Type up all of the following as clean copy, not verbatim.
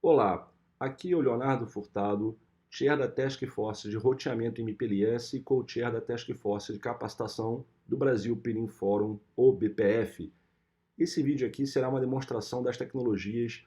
Olá, aqui é o Leonardo Furtado, chair da Task Force de Roteamento MPLS e co-chair da Task Force de Capacitação do Brasil Peering Forum, ou BPF. Esse vídeo aqui será uma demonstração das tecnologias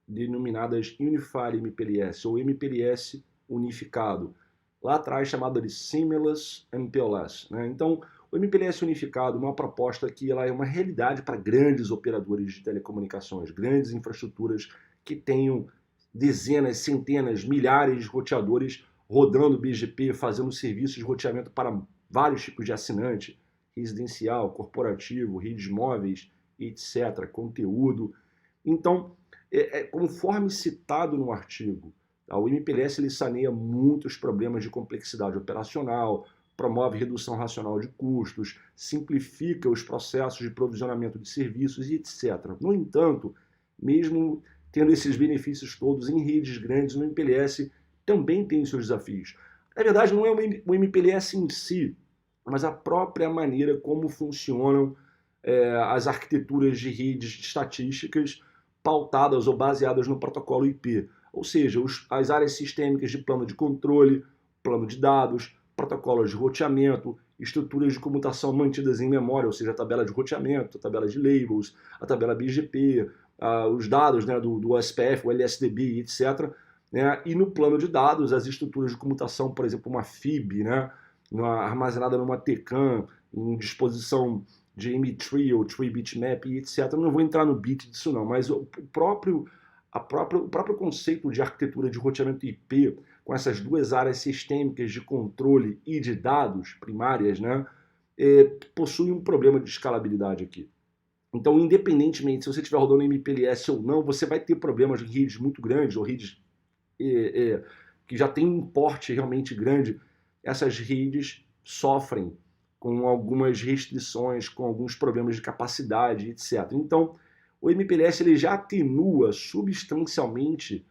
denominadas Unified MPLS, ou MPLS unificado, lá atrás chamada de Seamless MPLS, né? Então, o MPLS unificado é uma proposta que ela é uma realidade para grandes operadores de telecomunicações, grandes infraestruturas que tenham dezenas, centenas, milhares de roteadores rodando BGP, fazendo serviços de roteamento para vários tipos de assinante, residencial, corporativo, redes móveis, etc., conteúdo. Então, conforme citado no artigo, o MPLS ele saneia muitos problemas de complexidade operacional, promove redução racional de custos, simplifica os processos de provisionamento de serviços e etc. No entanto, mesmo tendo esses benefícios todos em redes grandes, o MPLS também tem seus desafios. Na verdade, não é o MPLS em si, mas a própria maneira como funcionam as arquiteturas de redes estatísticas pautadas ou baseadas no protocolo IP. Ou seja, as áreas sistêmicas de plano de controle, plano de dados, protocolos de roteamento, estruturas de comutação mantidas em memória, ou seja, a tabela de roteamento, a tabela de labels, a tabela BGP, os dados, né, do SPF, o LSDB, etc. Né, e no plano de dados, as estruturas de comutação, por exemplo, uma FIB, né, armazenada numa TCAM, em disposição de M-Tree ou Tree Bitmap, etc. Não vou entrar no bit disso não, mas o próprio conceito de arquitetura de roteamento IP, com essas duas áreas sistêmicas de controle e de dados primárias, né, possui um problema de escalabilidade aqui. Então, independentemente se você estiver rodando MPLS ou não, você vai ter problemas de redes muito grandes, ou redes que já têm um porte realmente grande. Essas redes sofrem com algumas restrições, com alguns problemas de capacidade, etc. Então, o MPLS ele já atenua substancialmente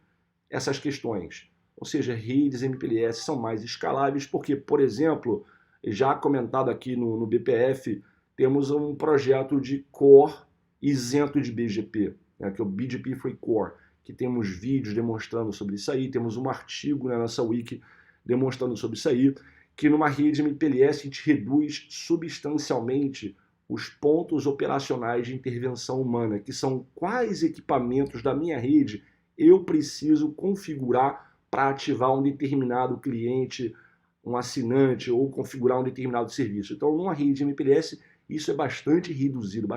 essas questões. Ou seja, redes MPLS são mais escaláveis, porque, por exemplo, já comentado aqui no BPF, temos um projeto de core isento de BGP, né, que é o BGP Free Core, que temos vídeos demonstrando sobre isso aí, temos um artigo na nossa wiki demonstrando sobre isso aí, que numa rede MPLS a gente reduz substancialmente os pontos operacionais de intervenção humana, que são quais equipamentos da minha rede eu preciso configurar para ativar um determinado cliente, um assinante, ou configurar um determinado serviço. Então, numa rede MPLS, isso é bastante reduzido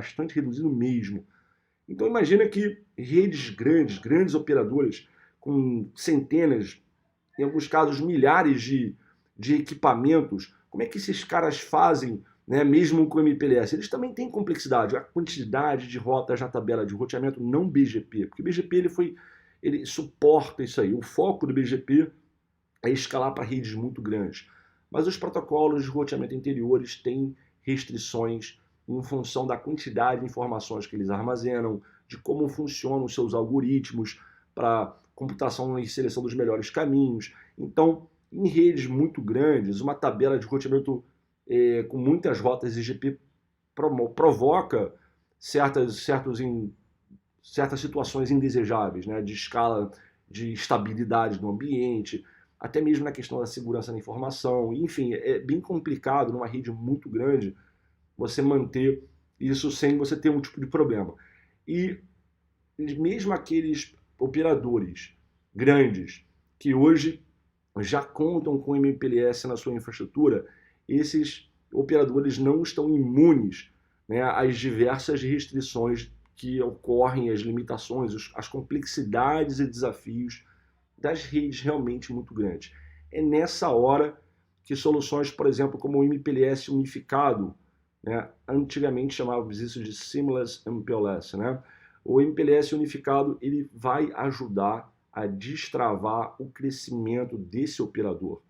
mesmo. Então, imagina que redes grandes operadoras, com centenas, em alguns casos milhares de equipamentos, como é que esses caras fazem, né, mesmo com o MPLS? Eles também têm complexidade, a quantidade de rotas na tabela de roteamento, não BGP, porque o BGP ele suporta isso aí. O foco do BGP é escalar para redes muito grandes. Mas os protocolos de roteamento interiores têm restrições em função da quantidade de informações que eles armazenam, de como funcionam os seus algoritmos para computação e seleção dos melhores caminhos. Então, em redes muito grandes, uma tabela de roteamento com muitas rotas IGP provoca certas situações indesejáveis, né, de escala de estabilidade do ambiente, até mesmo na questão da segurança da informação. Enfim, é bem complicado numa rede muito grande você manter isso sem você ter um tipo de problema. E mesmo aqueles operadores grandes que hoje já contam com MPLS na sua infraestrutura, esses operadores não estão imunes, né, às diversas restrições que ocorrem, as limitações, as complexidades e desafios das redes realmente muito grandes. É nessa hora que soluções, por exemplo, como o MPLS unificado, né, antigamente chamávamos isso de Seamless MPLS, né? O MPLS unificado ele vai ajudar a destravar o crescimento desse operador.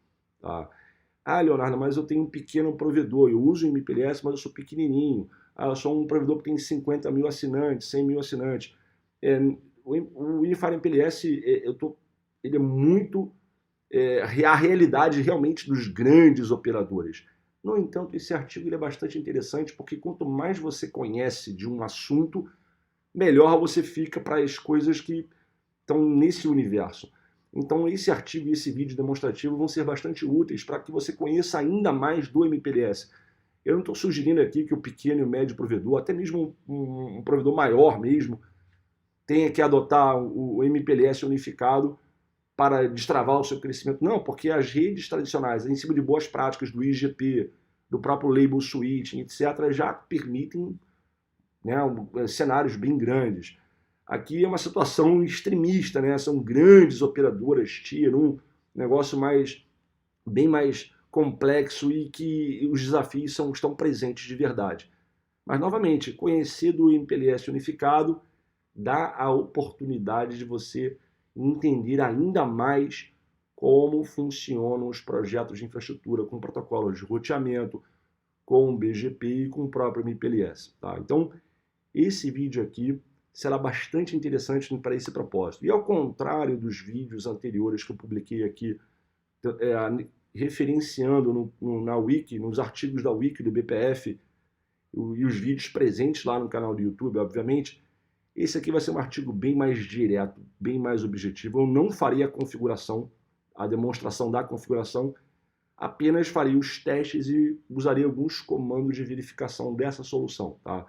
Tá? Ah, Leonardo, mas eu tenho um pequeno provedor, eu uso o MPLS, mas eu sou pequenininho. Ah, eu sou um provedor que tem 50 mil assinantes, 100 mil assinantes. O Unified MPLS, ele é muito a realidade realmente dos grandes operadores. No entanto, esse artigo ele é bastante interessante porque quanto mais você conhece de um assunto, melhor você fica para as coisas que estão nesse universo. Então esse artigo e esse vídeo demonstrativo vão ser bastante úteis para que você conheça ainda mais do MPLS. Eu não estou sugerindo aqui que o pequeno e o médio provedor, até mesmo um provedor maior mesmo, tenha que adotar o MPLS unificado para destravar o seu crescimento. Não, porque as redes tradicionais, em cima de boas práticas do IGP, do próprio label switching, etc., já permitem, né, cenários bem grandes. Aqui é uma situação extremista, né? São grandes operadoras, Tier 1, negócio bem mais complexo e que os desafios estão presentes de verdade. Mas, novamente, conhecer do MPLS unificado dá a oportunidade de você entender ainda mais como funcionam os projetos de infraestrutura com protocolos de roteamento, com o BGP e com o próprio MPLS. Tá? Então, esse vídeo aqui será bastante interessante para esse propósito. E ao contrário dos vídeos anteriores que eu publiquei aqui, referenciando na Wiki, nos artigos da Wiki do BPF, e os vídeos presentes lá no canal do YouTube, obviamente, esse aqui vai ser um artigo bem mais direto, bem mais objetivo. Eu não faria a configuração, a demonstração da configuração, apenas faria os testes e usaria alguns comandos de verificação dessa solução. Tá?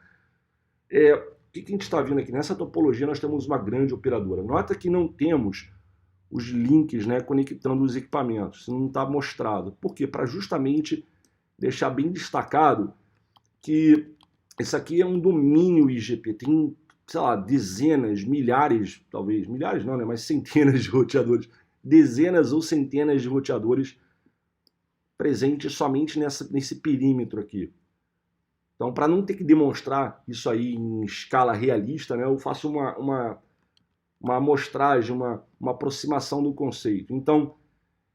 O que a gente está vendo aqui? Nessa topologia nós temos uma grande operadora. Nota que não temos os links, né, conectando os equipamentos. Isso não está mostrado. Por quê? Para justamente deixar bem destacado que esse aqui é um domínio IGP. Tem, sei lá, dezenas, milhares, talvez, milhares não, né, mas centenas de roteadores. Dezenas ou centenas de roteadores presentes somente nesse perímetro aqui. Então, para não ter que demonstrar isso aí em escala realista, né, eu faço uma amostragem, uma aproximação do conceito. Então,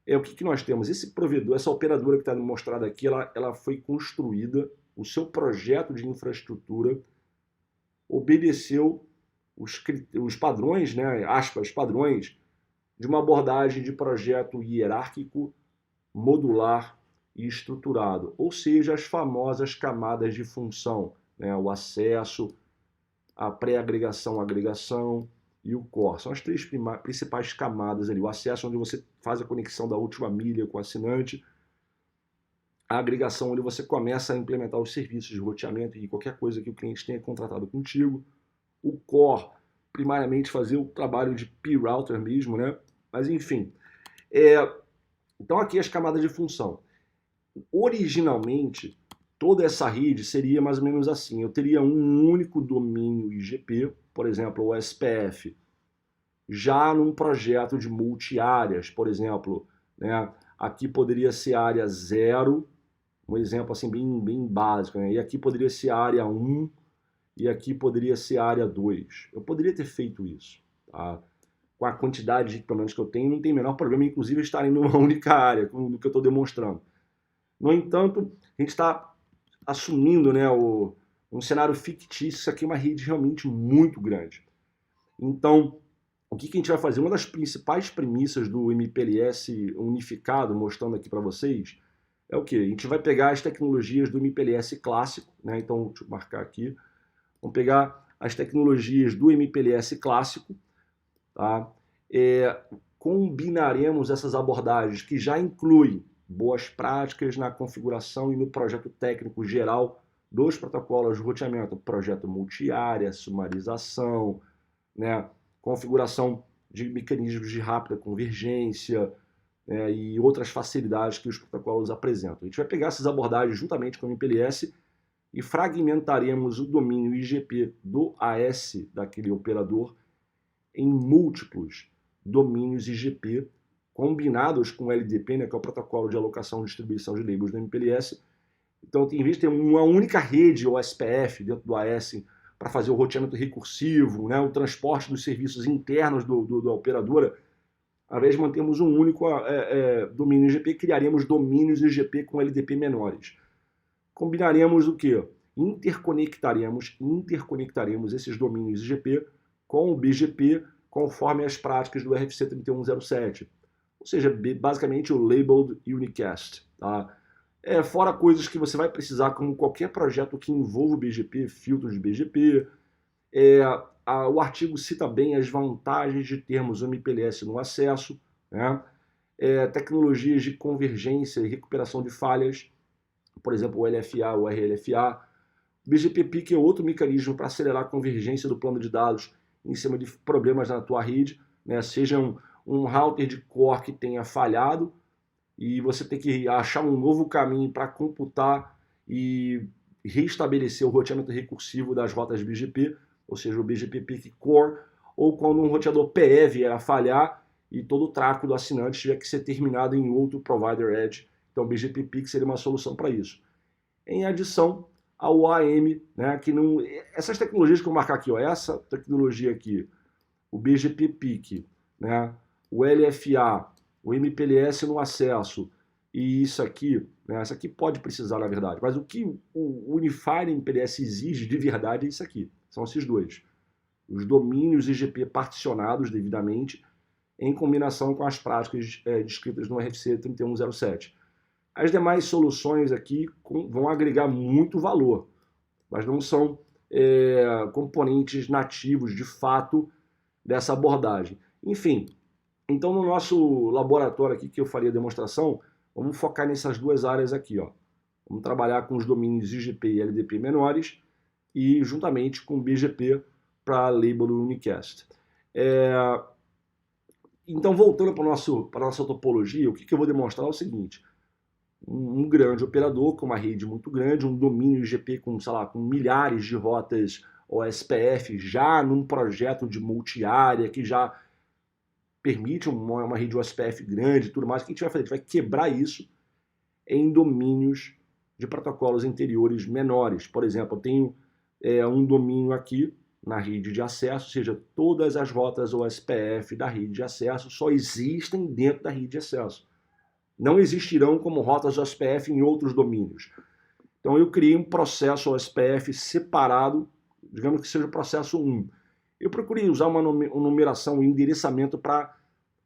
o que nós temos? Esse provedor, essa operadora que está mostrada aqui, ela foi construída, o seu projeto de infraestrutura obedeceu os padrões, né, aspas, padrões, de uma abordagem de projeto hierárquico, modular e estruturado, ou seja, as famosas camadas de função, né? O acesso, a pré-agregação, agregação e o core. São as três principais camadas ali. O acesso, onde você faz a conexão da última milha com o assinante, a agregação, onde você começa a implementar os serviços de roteamento e qualquer coisa que o cliente tenha contratado contigo, o core, primariamente fazer o trabalho de P-Router mesmo, né? Mas enfim, então aqui as camadas de função. Originalmente, toda essa rede seria mais ou menos assim. Eu teria um único domínio IGP, por exemplo, o SPF, já num projeto de multi-áreas, por exemplo, né? Aqui poderia ser área 0, um exemplo assim bem básico, né? E aqui poderia ser área 1 e aqui poderia ser área 2. Eu poderia ter feito isso, tá? Com a quantidade de equipamentos que eu tenho, não tem o menor problema, inclusive, estarem numa única área, no que eu estou demonstrando. No entanto, a gente está assumindo, né, um cenário fictício. Isso aqui é uma rede realmente muito grande. Então, o que a gente vai fazer? Uma das principais premissas do MPLS unificado, mostrando aqui para vocês, é o quê? A gente vai pegar as tecnologias do MPLS clássico, né? Então, deixa eu marcar aqui. Vamos pegar as tecnologias do MPLS clássico, tá? Combinaremos essas abordagens que já incluem boas práticas na configuração e no projeto técnico geral dos protocolos de roteamento, projeto multi-área, sumarização, né, configuração de mecanismos de rápida convergência, né, e outras facilidades que os protocolos apresentam. A gente vai pegar essas abordagens juntamente com o MPLS e fragmentaremos o domínio IGP do AS daquele operador em múltiplos domínios IGP combinados com o LDP, né, que é o protocolo de alocação e distribuição de labels do MPLS. Então, em vez de ter uma única rede, ou SPF, dentro do AS, para fazer o roteamento recursivo, né, o transporte dos serviços internos da operadora, ao invés de mantermos um único domínio IGP, criaremos domínios IGP com LDP menores. Combinaremos o quê? Interconectaremos esses domínios IGP com o BGP, conforme as práticas do RFC 3107. Ou seja, basicamente o Labeled Unicast. Tá? Fora coisas que você vai precisar, como qualquer projeto que envolva o BGP, filtros de BGP, O artigo cita bem as vantagens de termos o MPLS no acesso, né? Tecnologias de convergência e recuperação de falhas, por exemplo, o LFA, o RLFA. O BGP-PIC é outro mecanismo para acelerar a convergência do plano de dados em cima de problemas na tua rede, né? Seja um router de core que tenha falhado e você tem que achar um novo caminho para computar e restabelecer o roteamento recursivo das rotas BGP, ou seja, o BGP-PIC Core, ou quando um roteador PE vier a falhar e todo o tráfego do assinante tiver que ser terminado em outro provider edge. Então o BGP-PIC seria uma solução para isso. Em adição ao AM, né, que não, essas tecnologias que eu vou marcar aqui, ó, essa tecnologia aqui, o BGP-PIC, né, o LFA, o MPLS no acesso e isso aqui, né, isso aqui pode precisar na verdade, mas o que o Unified MPLS exige de verdade é isso aqui, são esses dois. Os domínios IGP particionados devidamente em combinação com as práticas descritas no RFC 3107. As demais soluções aqui vão agregar muito valor, mas não são componentes nativos de fato dessa abordagem. Enfim, então no nosso laboratório aqui que eu faria a demonstração, vamos focar nessas duas áreas aqui, ó. Vamos trabalhar com os domínios IGP e LDP menores e juntamente com BGP para label unicast. Então, voltando para a nossa topologia, o que eu vou demonstrar é o seguinte: um grande operador com uma rede muito grande, um domínio IGP com, sei lá, com milhares de rotas OSPF, já num projeto de multi-área, que já permite uma rede OSPF grande e tudo mais. O que a gente vai fazer? A gente vai quebrar isso em domínios de protocolos interiores menores. Por exemplo, eu tenho um domínio aqui na rede de acesso, ou seja, todas as rotas OSPF da rede de acesso só existem dentro da rede de acesso. Não existirão como rotas OSPF em outros domínios. Então eu criei um processo OSPF separado, digamos que seja o processo 1. Eu procurei usar uma numeração e endereçamento para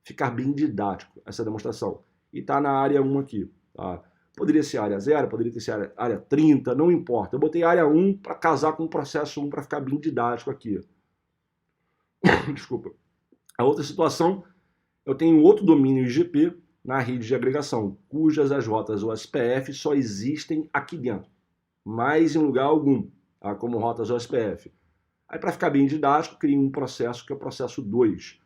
ficar bem didático essa demonstração. E está na área 1 aqui. Tá? Poderia ser área 0, poderia ser área 30, não importa. Eu botei área 1 para casar com o processo 1 para ficar bem didático aqui. Desculpa. A outra situação, eu tenho outro domínio IGP na rede de agregação, cujas as rotas OSPF só existem aqui dentro, mas em lugar algum, tá? Como rotas OSPF. Aí, para ficar bem didático, criei um processo que é o processo 2.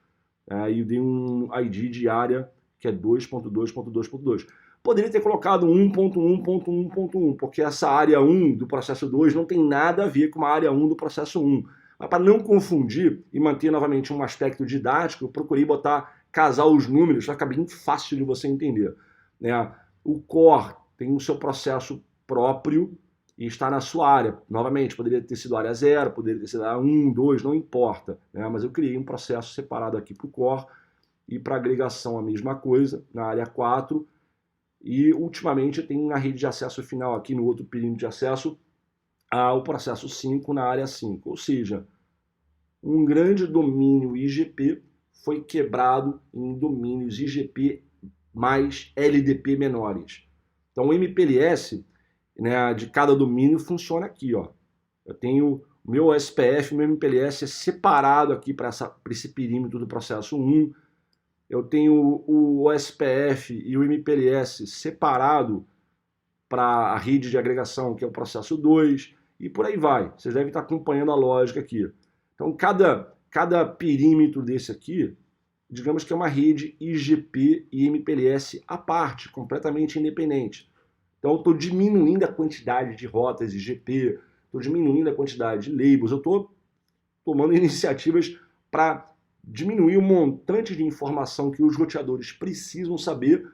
Aí eu dei um ID de área que é 2.2.2.2. Poderia ter colocado 1.1.1.1, porque essa área 1 do processo 2 não tem nada a ver com a área 1 do processo 1. Mas para não confundir e manter novamente um aspecto didático, eu procurei casar os números, para ficar bem fácil de você entender. O core tem o seu processo próprio e está na sua área. Novamente, poderia ter sido área 0, poderia ter sido área 1, 2, não importa. Mas eu criei um processo separado aqui para o core e para agregação a mesma coisa, na área 4. E, ultimamente, eu tenho na rede de acesso final aqui, no outro perímetro de acesso, o processo 5 na área 5. Ou seja, um grande domínio IGP foi quebrado em domínios IGP mais LDP menores. Então, o MPLS, né, de cada domínio funciona aqui, ó. Eu tenho o meu OSPF, meu MPLS é separado aqui para esse perímetro do processo 1. Eu tenho o OSPF e o MPLS separado para a rede de agregação, que é o processo 2, e por aí vai. Vocês devem estar acompanhando a lógica aqui. Então, cada perímetro desse aqui, digamos que é uma rede IGP e MPLS à parte, completamente independente. Então, eu estou diminuindo a quantidade de rotas IGP, estou diminuindo a quantidade de labels, eu estou tomando iniciativas para diminuir o montante de informação que os roteadores precisam saber,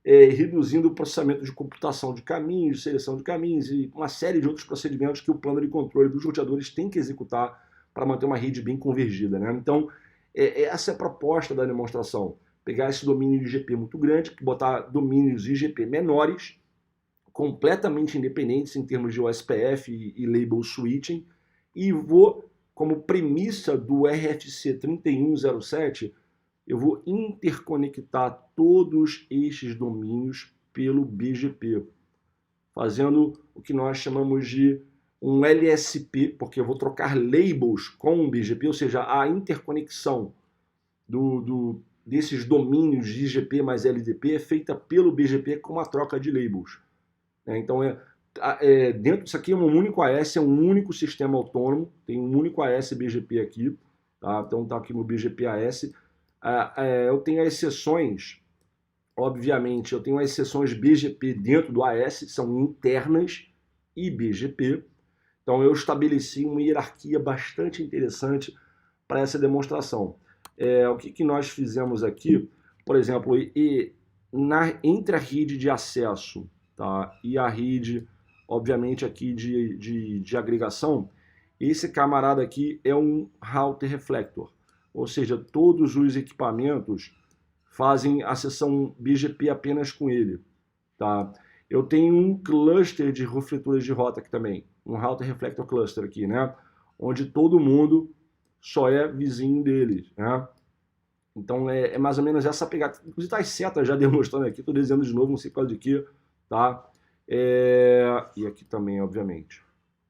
reduzindo o processamento de computação de caminhos, seleção de caminhos e uma série de outros procedimentos que o plano de controle dos roteadores tem que executar para manter uma rede bem convergida. Né? Então, essa é a proposta da demonstração. Pegar esse domínio IGP muito grande, botar domínios IGP menores, completamente independentes em termos de OSPF e label switching, e vou, como premissa do RFC 3107, eu vou interconectar todos estes domínios pelo BGP, fazendo o que nós chamamos de um LSP, porque eu vou trocar labels com o BGP, ou seja, a interconexão desses domínios de IGP mais LDP é feita pelo BGP com uma troca de labels. Então, dentro disso aqui é um único AS, é um único sistema autônomo, tem um único AS BGP aqui, tá? Então está aqui no BGP AS. Eu tenho as exceções, obviamente, eu tenho as exceções BGP dentro do AS, são internas e BGP. Então eu estabeleci uma hierarquia bastante interessante para essa demonstração. O que nós fizemos aqui, por exemplo, entre a rede de acesso, tá, e a rede, obviamente, aqui de agregação, esse camarada aqui é um router reflector, ou seja, todos os equipamentos fazem a sessão BGP apenas com ele. Tá? Eu tenho um cluster de refletores de rota aqui também, um router reflector cluster aqui, né? Onde todo mundo só é vizinho deles, né? Então é mais ou menos essa pegada. Inclusive tá as setas já demonstrando aqui, estou desenhando de novo, não sei qual de quê, tá? E aqui também, obviamente.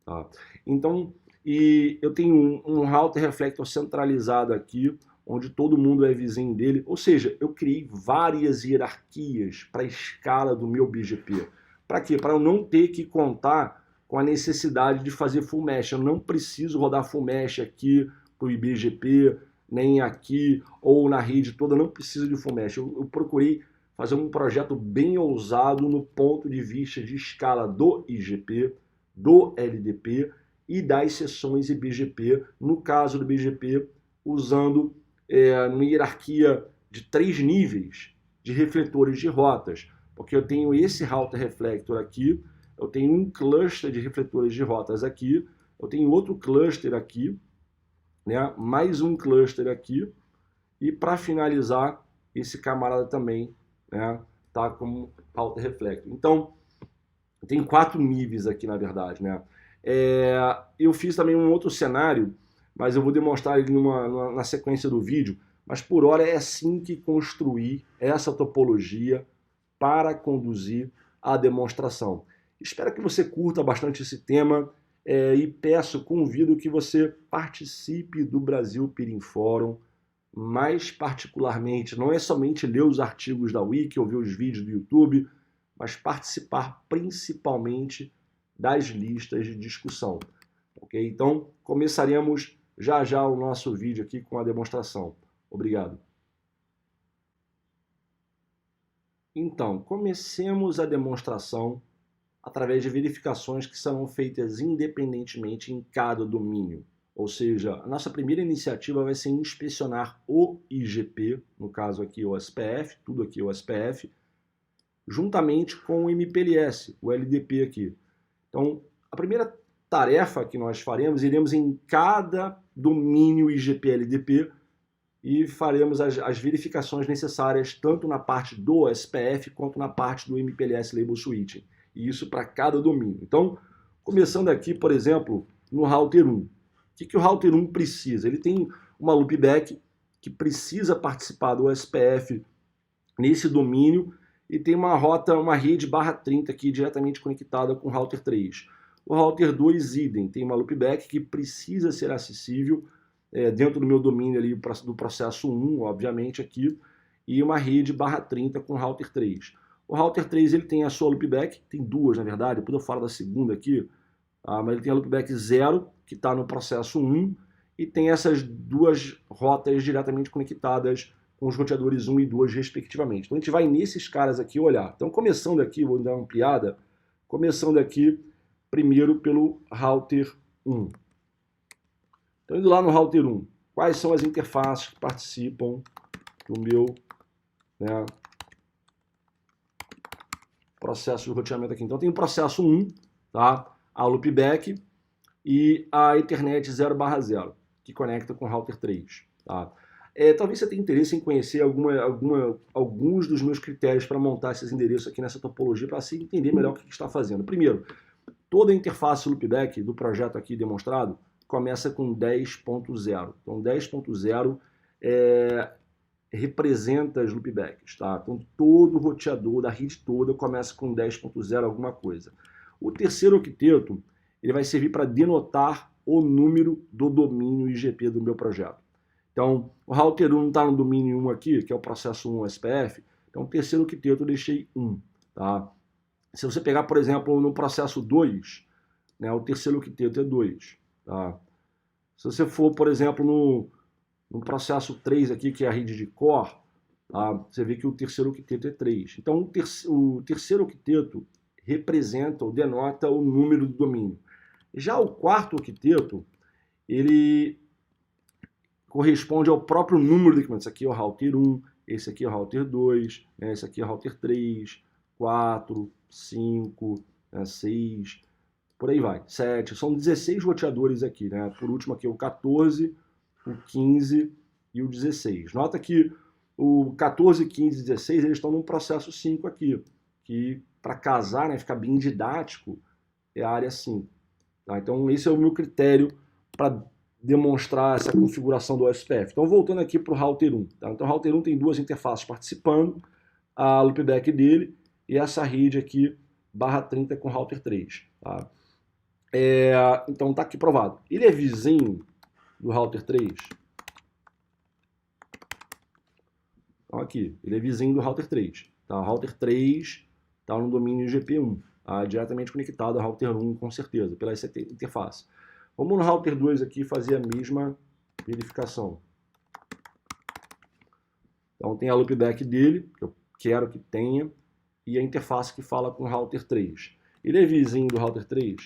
Tá? Então, eu tenho um router reflector centralizado aqui, onde todo mundo é vizinho dele. Ou seja, eu criei várias hierarquias para a escala do meu BGP. Para quê? Para eu não ter que contar com a necessidade de fazer full mesh. Eu não preciso rodar full mesh aqui para o IBGP, nem aqui ou na rede toda. Eu não preciso de full mesh. Eu procurei fazer um projeto bem ousado no ponto de vista de escala do IGP, do LDP e das seções IBGP. No caso do BGP, usando uma hierarquia de 3 níveis de refletores de rotas, porque eu tenho esse router reflector aqui, eu tenho um cluster de refletores de rotas aqui, eu tenho outro cluster aqui, né, mais um cluster aqui, e para finalizar, esse camarada também, né, tá como router reflector. Então, tem 4 níveis aqui, na verdade, né? Eu fiz também um outro cenário, mas eu vou demonstrar ele na sequência do vídeo, mas por hora é assim que construir essa topologia para conduzir a demonstração. Espero que você curta bastante esse tema e convido que você participe do Brasil Peering Forum, mais particularmente, não é somente ler os artigos da Wiki ou ver os vídeos do YouTube, mas participar principalmente das listas de discussão. Ok? Então, começaremos já já o nosso vídeo aqui com a demonstração. Obrigado. Então, comecemos a demonstração através de verificações que serão feitas independentemente em cada domínio. Ou seja, a nossa primeira iniciativa vai ser inspecionar o IGP, no caso aqui o SPF, tudo aqui o SPF, juntamente com o MPLS, o LDP aqui. Então, a primeira tarefa que nós faremos, iremos em cada domínio IGP-LDP e faremos as verificações necessárias tanto na parte do SPF quanto na parte do MPLS Label Switching. E isso para cada domínio. Então, começando aqui, por exemplo, no router 1. O que o router 1 precisa? Ele tem uma loopback que precisa participar do SPF nesse domínio e tem uma rede /30 aqui diretamente conectada com o router 3. O router 2, idem, tem uma loopback que precisa ser acessível dentro do meu domínio ali do processo 1, obviamente aqui, e uma rede /30 com o router 3. O router 3 ele tem a sua loopback, tem duas na verdade, depois eu falo da segunda aqui, mas ele tem a loopback 0, que está no processo 1, e tem essas duas rotas diretamente conectadas com os roteadores 1 e 2 respectivamente. Então a gente vai nesses caras aqui olhar. Então começando aqui, vou dar uma ampliada, começando aqui primeiro pelo router 1. Então indo lá no router 1, quais são as interfaces que participam do meu processo de roteamento aqui? Então tem o processo 1, tá? A loopback e a Ethernet 0/0, que conecta com o router 3. Tá? Talvez você tenha interesse em conhecer alguns dos meus critérios para montar esses endereços aqui nessa topologia, para assim entender melhor o que está fazendo. Primeiro, toda a interface loopback do projeto aqui demonstrado começa com 10.0. Então 10.0 representa as loopbacks. Tá? Então todo roteador da rede toda começa com 10.0 alguma coisa. O terceiro octeto ele vai servir para denotar o número do domínio IGP do meu projeto. Então, o router 1 está no domínio 1 aqui, que é o processo 1 SPF. Então, o terceiro octeto eu deixei 1. Tá? Se você pegar, por exemplo, no processo 2, né, o terceiro octeto é 2. Tá? Se você for, por exemplo, no processo 3 aqui, que é a rede de core, tá? Você vê que o terceiro octeto é 3. Então, o terceiro octeto representa ou denota o número do domínio. Já o quarto octeto, ele corresponde ao próprio número de equipamentos. Esse aqui é o router 1, esse aqui é o router 2, né? Esse aqui é o router 3, 4, 5, 6, por aí vai, 7. São 16 roteadores aqui, né? Por último aqui o 14, o 15 e o 16. Nota que o 14, 15 e 16 eles estão num processo 5 aqui, que para casar, né, ficar bem didático, é a área 5. Tá? Então esse é o meu critério para demonstrar essa configuração do OSPF. Então voltando aqui para o router 1. Tá? Então o router 1 tem duas interfaces participando, a loopback dele e essa rede aqui, barra 30 com router 3. Tá? Então tá aqui provado. Ele é vizinho do router 3. Então aqui, ele é vizinho do router 3. Tá? O router 3 está no domínio IGP1, tá? Diretamente conectado ao router 1 com certeza, pela essa interface. Vamos no router 2 aqui fazer a mesma verificação. Então tem a loopback dele, que eu quero que tenha, e a interface que fala com o router 3. Ele é vizinho do router 3?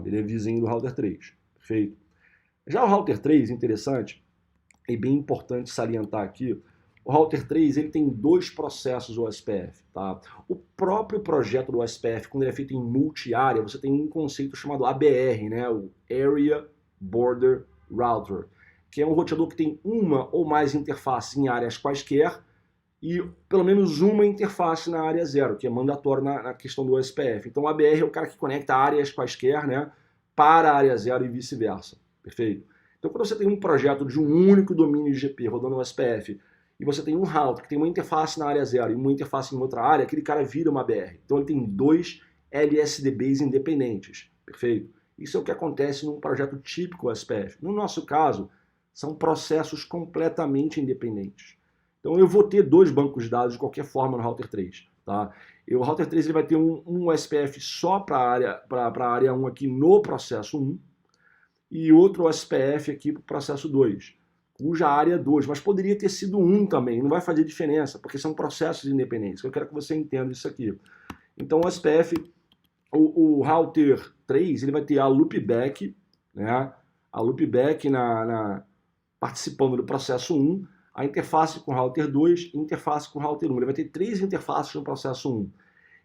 Ele é vizinho do router 3. Perfeito. Já o router 3, interessante, é bem importante salientar aqui, o router 3 ele tem dois processos OSPF. Tá? O próprio projeto do OSPF, quando ele é feito em multi-área, você tem um conceito chamado ABR, né? O Area Border Router, que é um roteador que tem uma ou mais interfaces em áreas quaisquer e pelo menos uma interface na área 0, que é mandatório na questão do OSPF. Então o ABR é o cara que conecta áreas quaisquer, né, para a área 0 e vice-versa. Perfeito? Então quando você tem um projeto de um único domínio IGP rodando no OSPF e você tem um router que tem uma interface na área 0 e uma interface em outra área, aquele cara vira uma ABR. Então ele tem dois LSDBs independentes. Perfeito? Isso é o que acontece num projeto típico OSPF. No nosso caso, são processos completamente independentes. Então eu vou ter dois bancos de dados de qualquer forma no router 3. Tá? E o router 3 ele vai ter um OSPF só para a área 1 aqui no processo 1 e outro OSPF aqui para o processo 2, cuja área é 2, mas poderia ter sido 1 também, não vai fazer diferença, porque são processos independentes. Eu quero que você entenda isso aqui. Então o OSPF, o router 3, ele vai ter a loopback, né? A loopback participando do processo 1, a interface com o router 2 e interface com o router 1. Ele vai ter três interfaces no processo 1.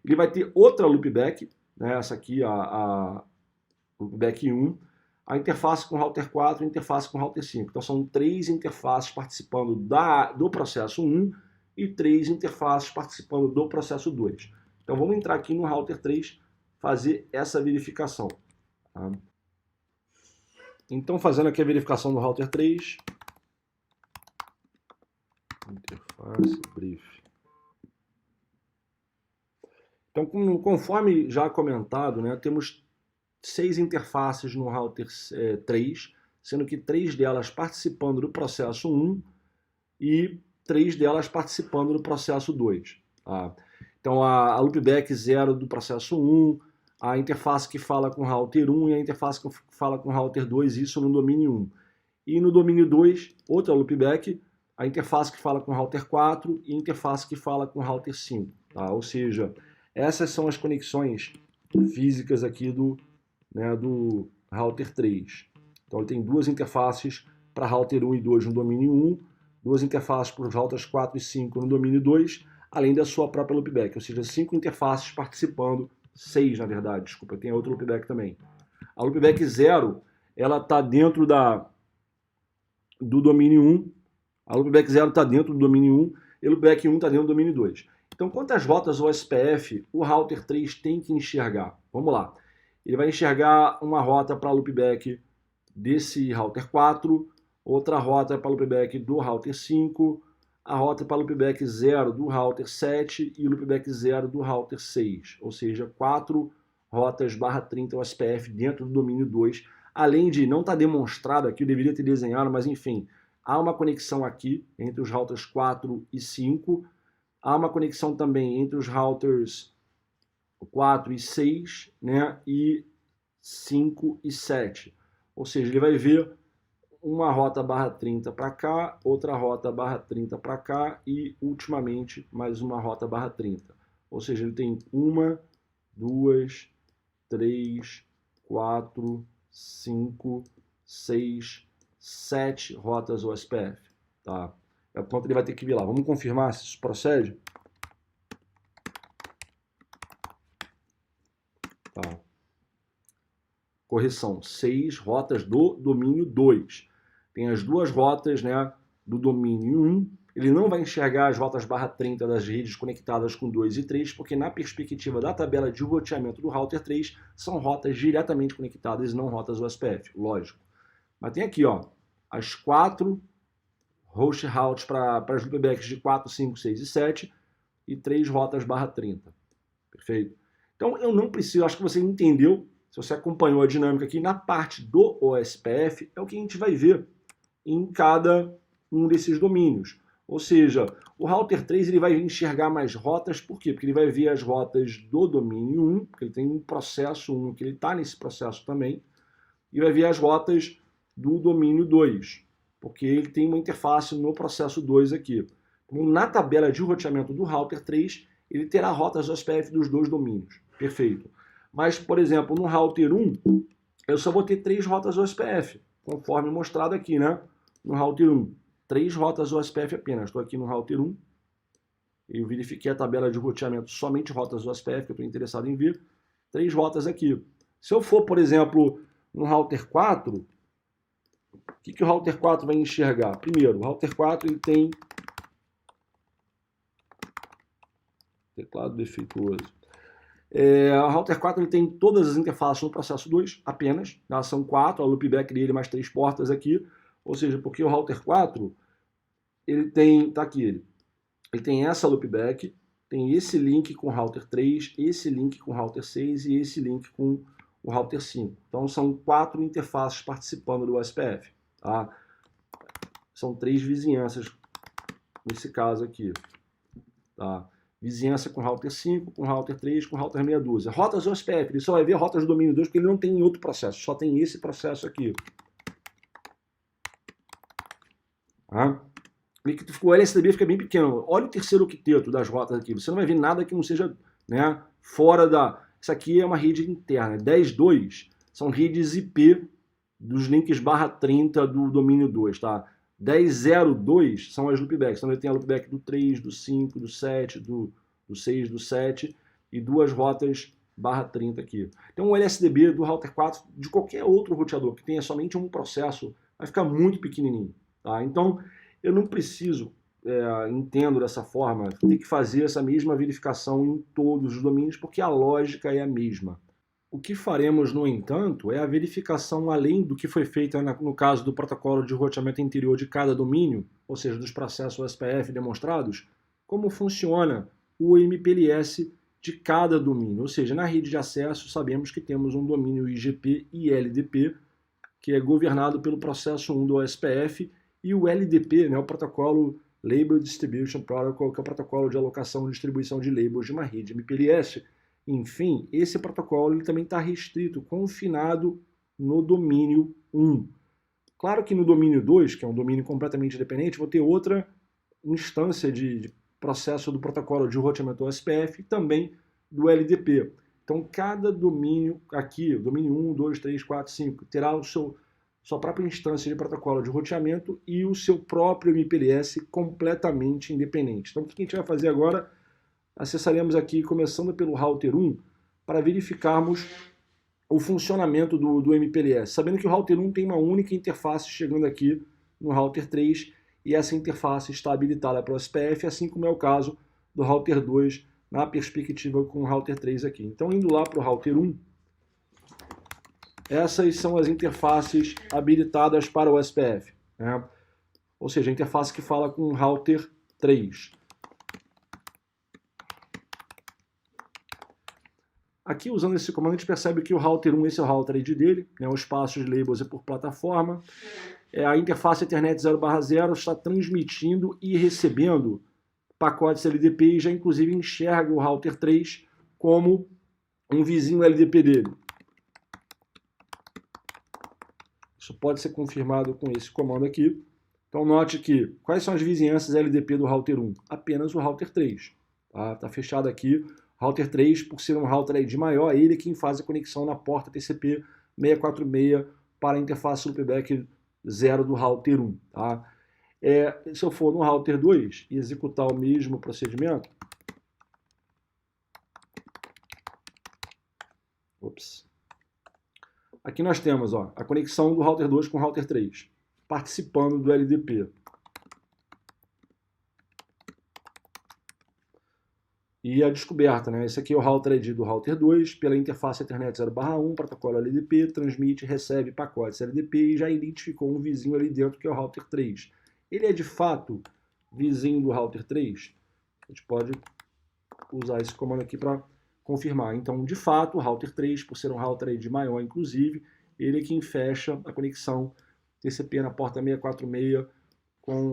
Ele vai ter outra loopback, né? Essa aqui, a loopback 1, a interface com o router 4 e a interface com o router 5. Então são três interfaces participando do processo 1 e três interfaces participando do processo 2. Então vamos entrar aqui no router 3, fazer essa verificação. Tá? Então fazendo aqui a verificação do router 3, interface, brief. Então, conforme já comentado, né, temos 6 interfaces no router 3, sendo que 3 delas participando do processo 1 e 3 delas participando do processo 2. Tá? Então, a loopback 0 do processo 1, a interface que fala com o router 1 e a interface que fala com o router 2, isso no domínio 1. E no domínio 2, outra loopback, a interface que fala com o router 4 e a interface que fala com o router 5. Tá? Ou seja, essas são as conexões físicas aqui do router 3. Então ele tem duas interfaces para router 1 e 2 no domínio 1, duas interfaces para os routers 4 e 5 no domínio 2, além da sua própria loopback, ou seja, 5 interfaces participando, 6 na verdade, desculpa, tem a outra loopback também. A loopback 0, ela está dentro do domínio 1, a loopback 0 está dentro do domínio 1 e a loopback 1 está dentro do domínio 2. Então, quantas rotas OSPF o router 3 tem que enxergar? Vamos lá. Ele vai enxergar uma rota para a loopback desse router 4, outra rota para a loopback do router 5, a rota para a loopback 0 do router 7 e o loopback 0 do router 6. Ou seja, 4 rotas /30 OSPF dentro do domínio 2, além de não estar demonstrado aqui, eu deveria ter desenhado, mas enfim, há uma conexão aqui entre os routers 4 e 5, há uma conexão também entre os routers 4 e 6, né, e 5 e 7. Ou seja, ele vai ver uma rota /30 para cá, outra rota /30 para cá e, ultimamente, mais uma rota /30. Ou seja, ele tem 1, 2, 3, 4, 5, 6, 7 rotas OSPF. Tá? É o quanto ele vai ter que vir lá. Vamos confirmar se isso procede? Tá. Correção, 6 rotas do domínio 2. Tem as duas rotas, né, do domínio 1. Ele não vai enxergar as rotas /30 das redes conectadas com 2 e 3, porque na perspectiva da tabela de roteamento do router 3, são rotas diretamente conectadas e não rotas OSPF, lógico. Mas tem aqui, ó, as 4 host routes para as loopbacks de 4, 5, 6 e 7 e 3 rotas /30. Perfeito? Então eu não preciso, acho que você entendeu, se você acompanhou a dinâmica aqui, na parte do OSPF, é o que a gente vai ver em cada um desses domínios. Ou seja, o router 3 ele vai enxergar mais rotas, por quê? Porque ele vai ver as rotas do domínio 1, porque ele tem um processo 1, que ele está nesse processo também, e vai ver as rotas do domínio 2, porque ele tem uma interface no processo 2 aqui. Então, na tabela de roteamento do router 3, ele terá rotas OSPF dos dois domínios. Perfeito. Mas, por exemplo, no router 1, eu só vou ter 3 rotas OSPF, conforme mostrado aqui, né? No router 1, 3 rotas OSPF apenas. Estou aqui no router 1, eu verifiquei a tabela de roteamento, somente rotas OSPF, que eu estou interessado em ver. 3 rotas aqui. Se eu for, por exemplo, no router 4, o que o router 4 vai enxergar? Primeiro, o router 4 ele tem teclado defeituoso. O router 4 ele tem todas as interfaces no processo 2, apenas. Elas são 4, a loopback dele mais 3 portas aqui. Ou seja, porque o router 4, ele tem, tá aqui ele tem essa loopback, tem esse link com o router 3, esse link com o router 6 e esse link com o router 5. Então são 4 interfaces participando do OSPF. Tá? São 3 vizinhanças nesse caso aqui. Tá? Vizinhança com router 5, com router 3, com router meia dúzia. Rotas OSPF, ele só vai ver rotas do domínio 2 porque ele não tem outro processo, só tem esse processo aqui. Tá? O LSDB fica bem pequeno. Olha o terceiro octeto das rotas aqui. Você não vai ver nada que não seja, né, fora da... Isso aqui é uma rede interna. 10.2 são redes IP dos links /30 do domínio 2. Tá? 10.02 são as loopbacks. Então ele tem a loopback do 3, do 5, do 7, do 6, do 7 e duas rotas /30 aqui. Então o LSDB do router 4, de qualquer outro roteador que tenha somente um processo, vai ficar muito pequenininho. Tá? Então eu não preciso, entendo dessa forma, ter que fazer essa mesma verificação em todos os domínios, porque a lógica é a mesma. O que faremos, no entanto, é a verificação além do que foi feito no caso do protocolo de roteamento interior de cada domínio, ou seja, dos processos OSPF demonstrados, como funciona o MPLS de cada domínio. Ou seja, na rede de acesso sabemos que temos um domínio IGP e LDP, que é governado pelo processo 1 do OSPF, e o LDP, né, o protocolo Label Distribution Protocol, que é o protocolo de alocação e distribuição de labels de uma rede MPLS. Enfim, esse protocolo ele também está restrito, confinado no domínio 1. Claro que no domínio 2, que é um domínio completamente independente, vou ter outra instância de processo do protocolo de roteamento OSPF e também do LDP. Então, cada domínio aqui, o domínio 1, 2, 3, 4, 5, terá sua própria instância de protocolo de roteamento e o seu próprio MPLS completamente independente. Então, o que a gente vai fazer agora? Acessaremos aqui, começando pelo router 1, para verificarmos o funcionamento do MPLS, sabendo que o router 1 tem uma única interface chegando aqui no router 3, e essa interface está habilitada para o OSPF, assim como é o caso do router 2, na perspectiva com o router 3 aqui. Então, indo lá para o router 1, essas são as interfaces habilitadas para o OSPF, né? Ou seja, a interface que fala com o router 3. Aqui, usando esse comando, a gente percebe que o router 1, esse é o router ID dele, né, o espaço de labels é por plataforma, a interface Ethernet 0/0 está transmitindo e recebendo pacotes LDP e já inclusive enxerga o router 3 como um vizinho LDP dele. Isso pode ser confirmado com esse comando aqui. Então note que, quais são as vizinhanças LDP do router 1? Apenas o router 3. Tá fechado aqui. Router 3, por ser um router ID maior, ele é quem faz a conexão na porta TCP 646 para a interface loopback 0 do router 1. Tá? Se eu for no router 2 e executar o mesmo procedimento, aqui nós temos a conexão do router 2 com o router 3, participando do LDP. E a descoberta, né? Esse aqui é o router ID do router 2, pela interface Ethernet 0/1, protocolo LDP, transmite e recebe pacotes LDP e já identificou um vizinho ali dentro que é o router 3. Ele é de fato vizinho do router 3? A gente pode usar esse comando aqui para confirmar. Então, de fato, o router 3, por ser um router ID maior, inclusive, ele é quem fecha a conexão TCP na porta 646,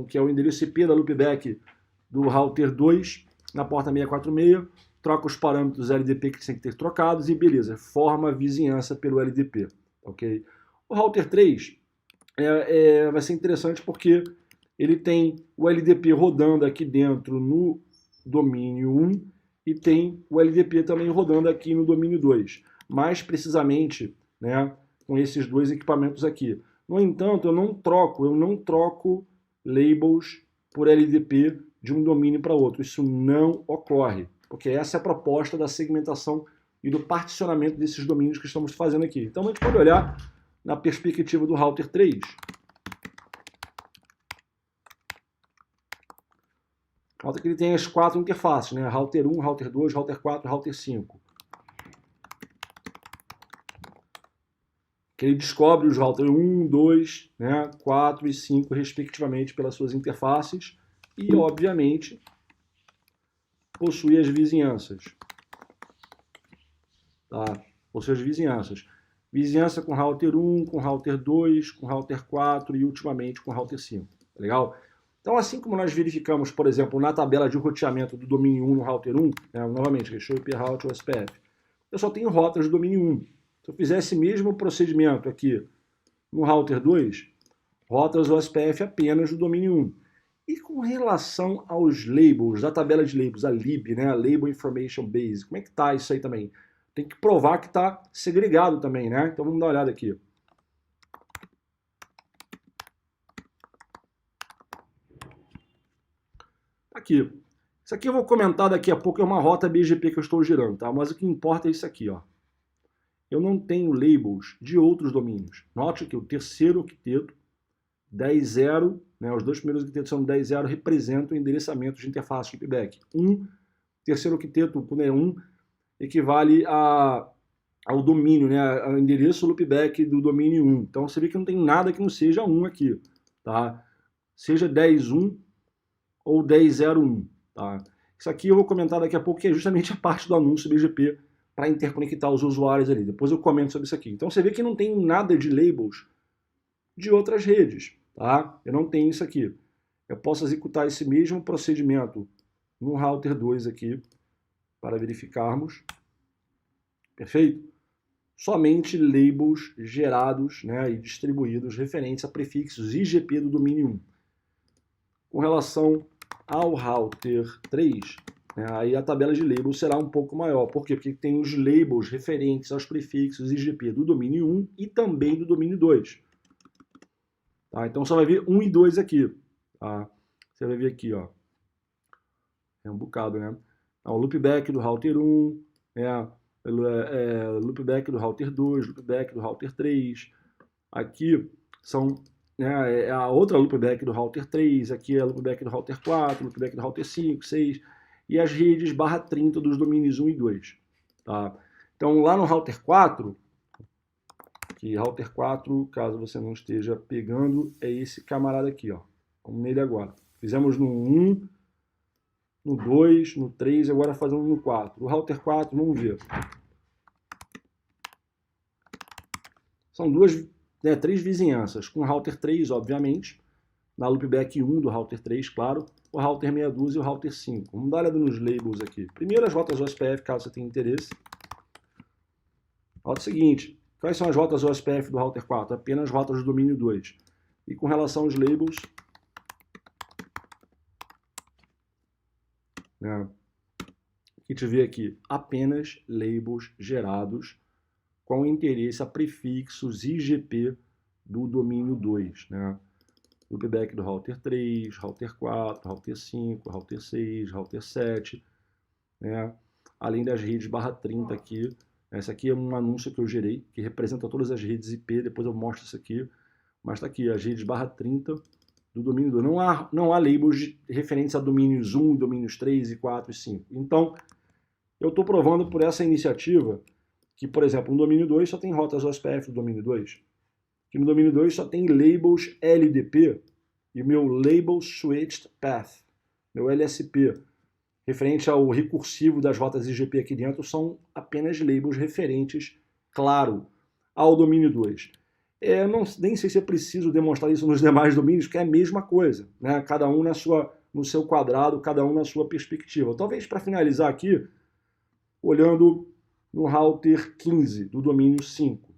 que é o endereço IP da loopback do router 2, na porta 646, troca os parâmetros LDP que tem que ter trocados e beleza, forma a vizinhança pelo LDP. Ok? O router 3 vai ser interessante porque ele tem o LDP rodando aqui dentro no domínio 1 e tem o LDP também rodando aqui no domínio 2. Mais precisamente, né, com esses dois equipamentos aqui. No entanto, eu não troco labels por LDP de um domínio para outro. Isso não ocorre, porque essa é a proposta da segmentação e do particionamento desses domínios que estamos fazendo aqui. Então a gente pode olhar na perspectiva do router 3. Nota que ele tem as 4 interfaces, né? Router 1, router 2, router 4, router 5. Que ele descobre os router 1, 2, né, 4 e 5, respectivamente, pelas suas interfaces. E, obviamente, possui as vizinhanças. Tá? Possui as vizinhanças. Vizinhança com router 1, com router 2, com router 4 e, ultimamente, com router 5. Tá legal? Então, assim como nós verificamos, por exemplo, na tabela de roteamento do domínio 1 no router 1, né, novamente, Ratio IP Route ou SPF, eu só tenho rotas do domínio 1. Se eu fizer esse mesmo procedimento aqui no router 2, rotas OSPF apenas do domínio 1. E com relação aos labels, da tabela de labels, a lib, né, a Label Information Base, como é que está isso aí também? Tem que provar que está segregado também, né? Então vamos dar uma olhada aqui. Aqui. Isso aqui eu vou comentar daqui a pouco, é uma rota BGP que eu estou girando, tá? Mas o que importa é isso aqui, ó. Eu não tenho labels de outros domínios. Note que o terceiro octeto, 10.0, né, os dois primeiros octetos são 10.0, representam o endereçamento de interface loopback. Terceiro octeto, né, 1, equivale ao domínio, né, ao endereço loopback do domínio 1. Então você vê que não tem nada que não seja 1 aqui, tá? Seja 10.1 ou 10.0.1, tá? Isso aqui eu vou comentar daqui a pouco, que é justamente a parte do anúncio BGP para interconectar os usuários ali. Depois eu comento sobre isso aqui. Então você vê que não tem nada de labels de outras redes, tá? Eu não tenho isso aqui. Eu posso executar esse mesmo procedimento no router 2 aqui, para verificarmos. Perfeito? Somente labels gerados, né, e distribuídos referentes a prefixos IGP do domínio 1. Com relação ao router 3, né, aí a tabela de labels será um pouco maior. Por quê? Porque tem os labels referentes aos prefixos IGP do domínio 1 e também do domínio 2. Tá? Então só vai ver 1 e 2 aqui. Tá? Você vai ver aqui, ó. É um bocado, né? O loopback do router 1, loopback do router 2, loopback do router 3. Aqui são, né, a outra loopback do router 3, aqui é a loopback do router 4, loopback do router 5, 6, e as redes /30 dos domínios 1 e 2. Tá? Então lá no router 4, que router 4, caso você não esteja pegando, é esse camarada aqui, ó. Vamos nele agora. Fizemos no 1, no 2, no 3, agora fazendo no 4. O router 4, vamos ver. São duas, né, três vizinhanças, com o router 3, obviamente, na loopback 1 do router 3, claro, o router meia dúzia e o router 5. Vamos dar uma olhada nos labels aqui. Primeiro as rotas OSPF, caso você tenha interesse. Rota seguinte, quais são as rotas OSPF do router 4? Apenas rotas do domínio 2. E com relação aos labels, né, a gente vê aqui apenas labels gerados com interesse a prefixos IGP do domínio 2, né? Loopback do router 3, router 4, router 5, router 6, router 7, né? Além das redes /30 aqui. Essa aqui é um anúncio que eu gerei, que representa todas as redes IP, depois eu mostro isso aqui. Mas está aqui, as redes /30 do domínio 2. Não há labels referentes a domínios 1, domínios 3, e 4 e 5. Então, eu estou provando por essa iniciativa que, por exemplo, no domínio 2 só tem rotas OSPF do domínio 2. Que no domínio 2 só tem labels LDP e o meu Label Switched Path, meu LSP, referente ao recursivo das rotas IGP aqui dentro, são apenas labels referentes, claro, ao domínio 2. Nem sei se é preciso demonstrar isso nos demais domínios, que é a mesma coisa, né? Cada um no seu quadrado, cada um na sua perspectiva. Talvez para finalizar aqui, olhando no router 15 do domínio 5.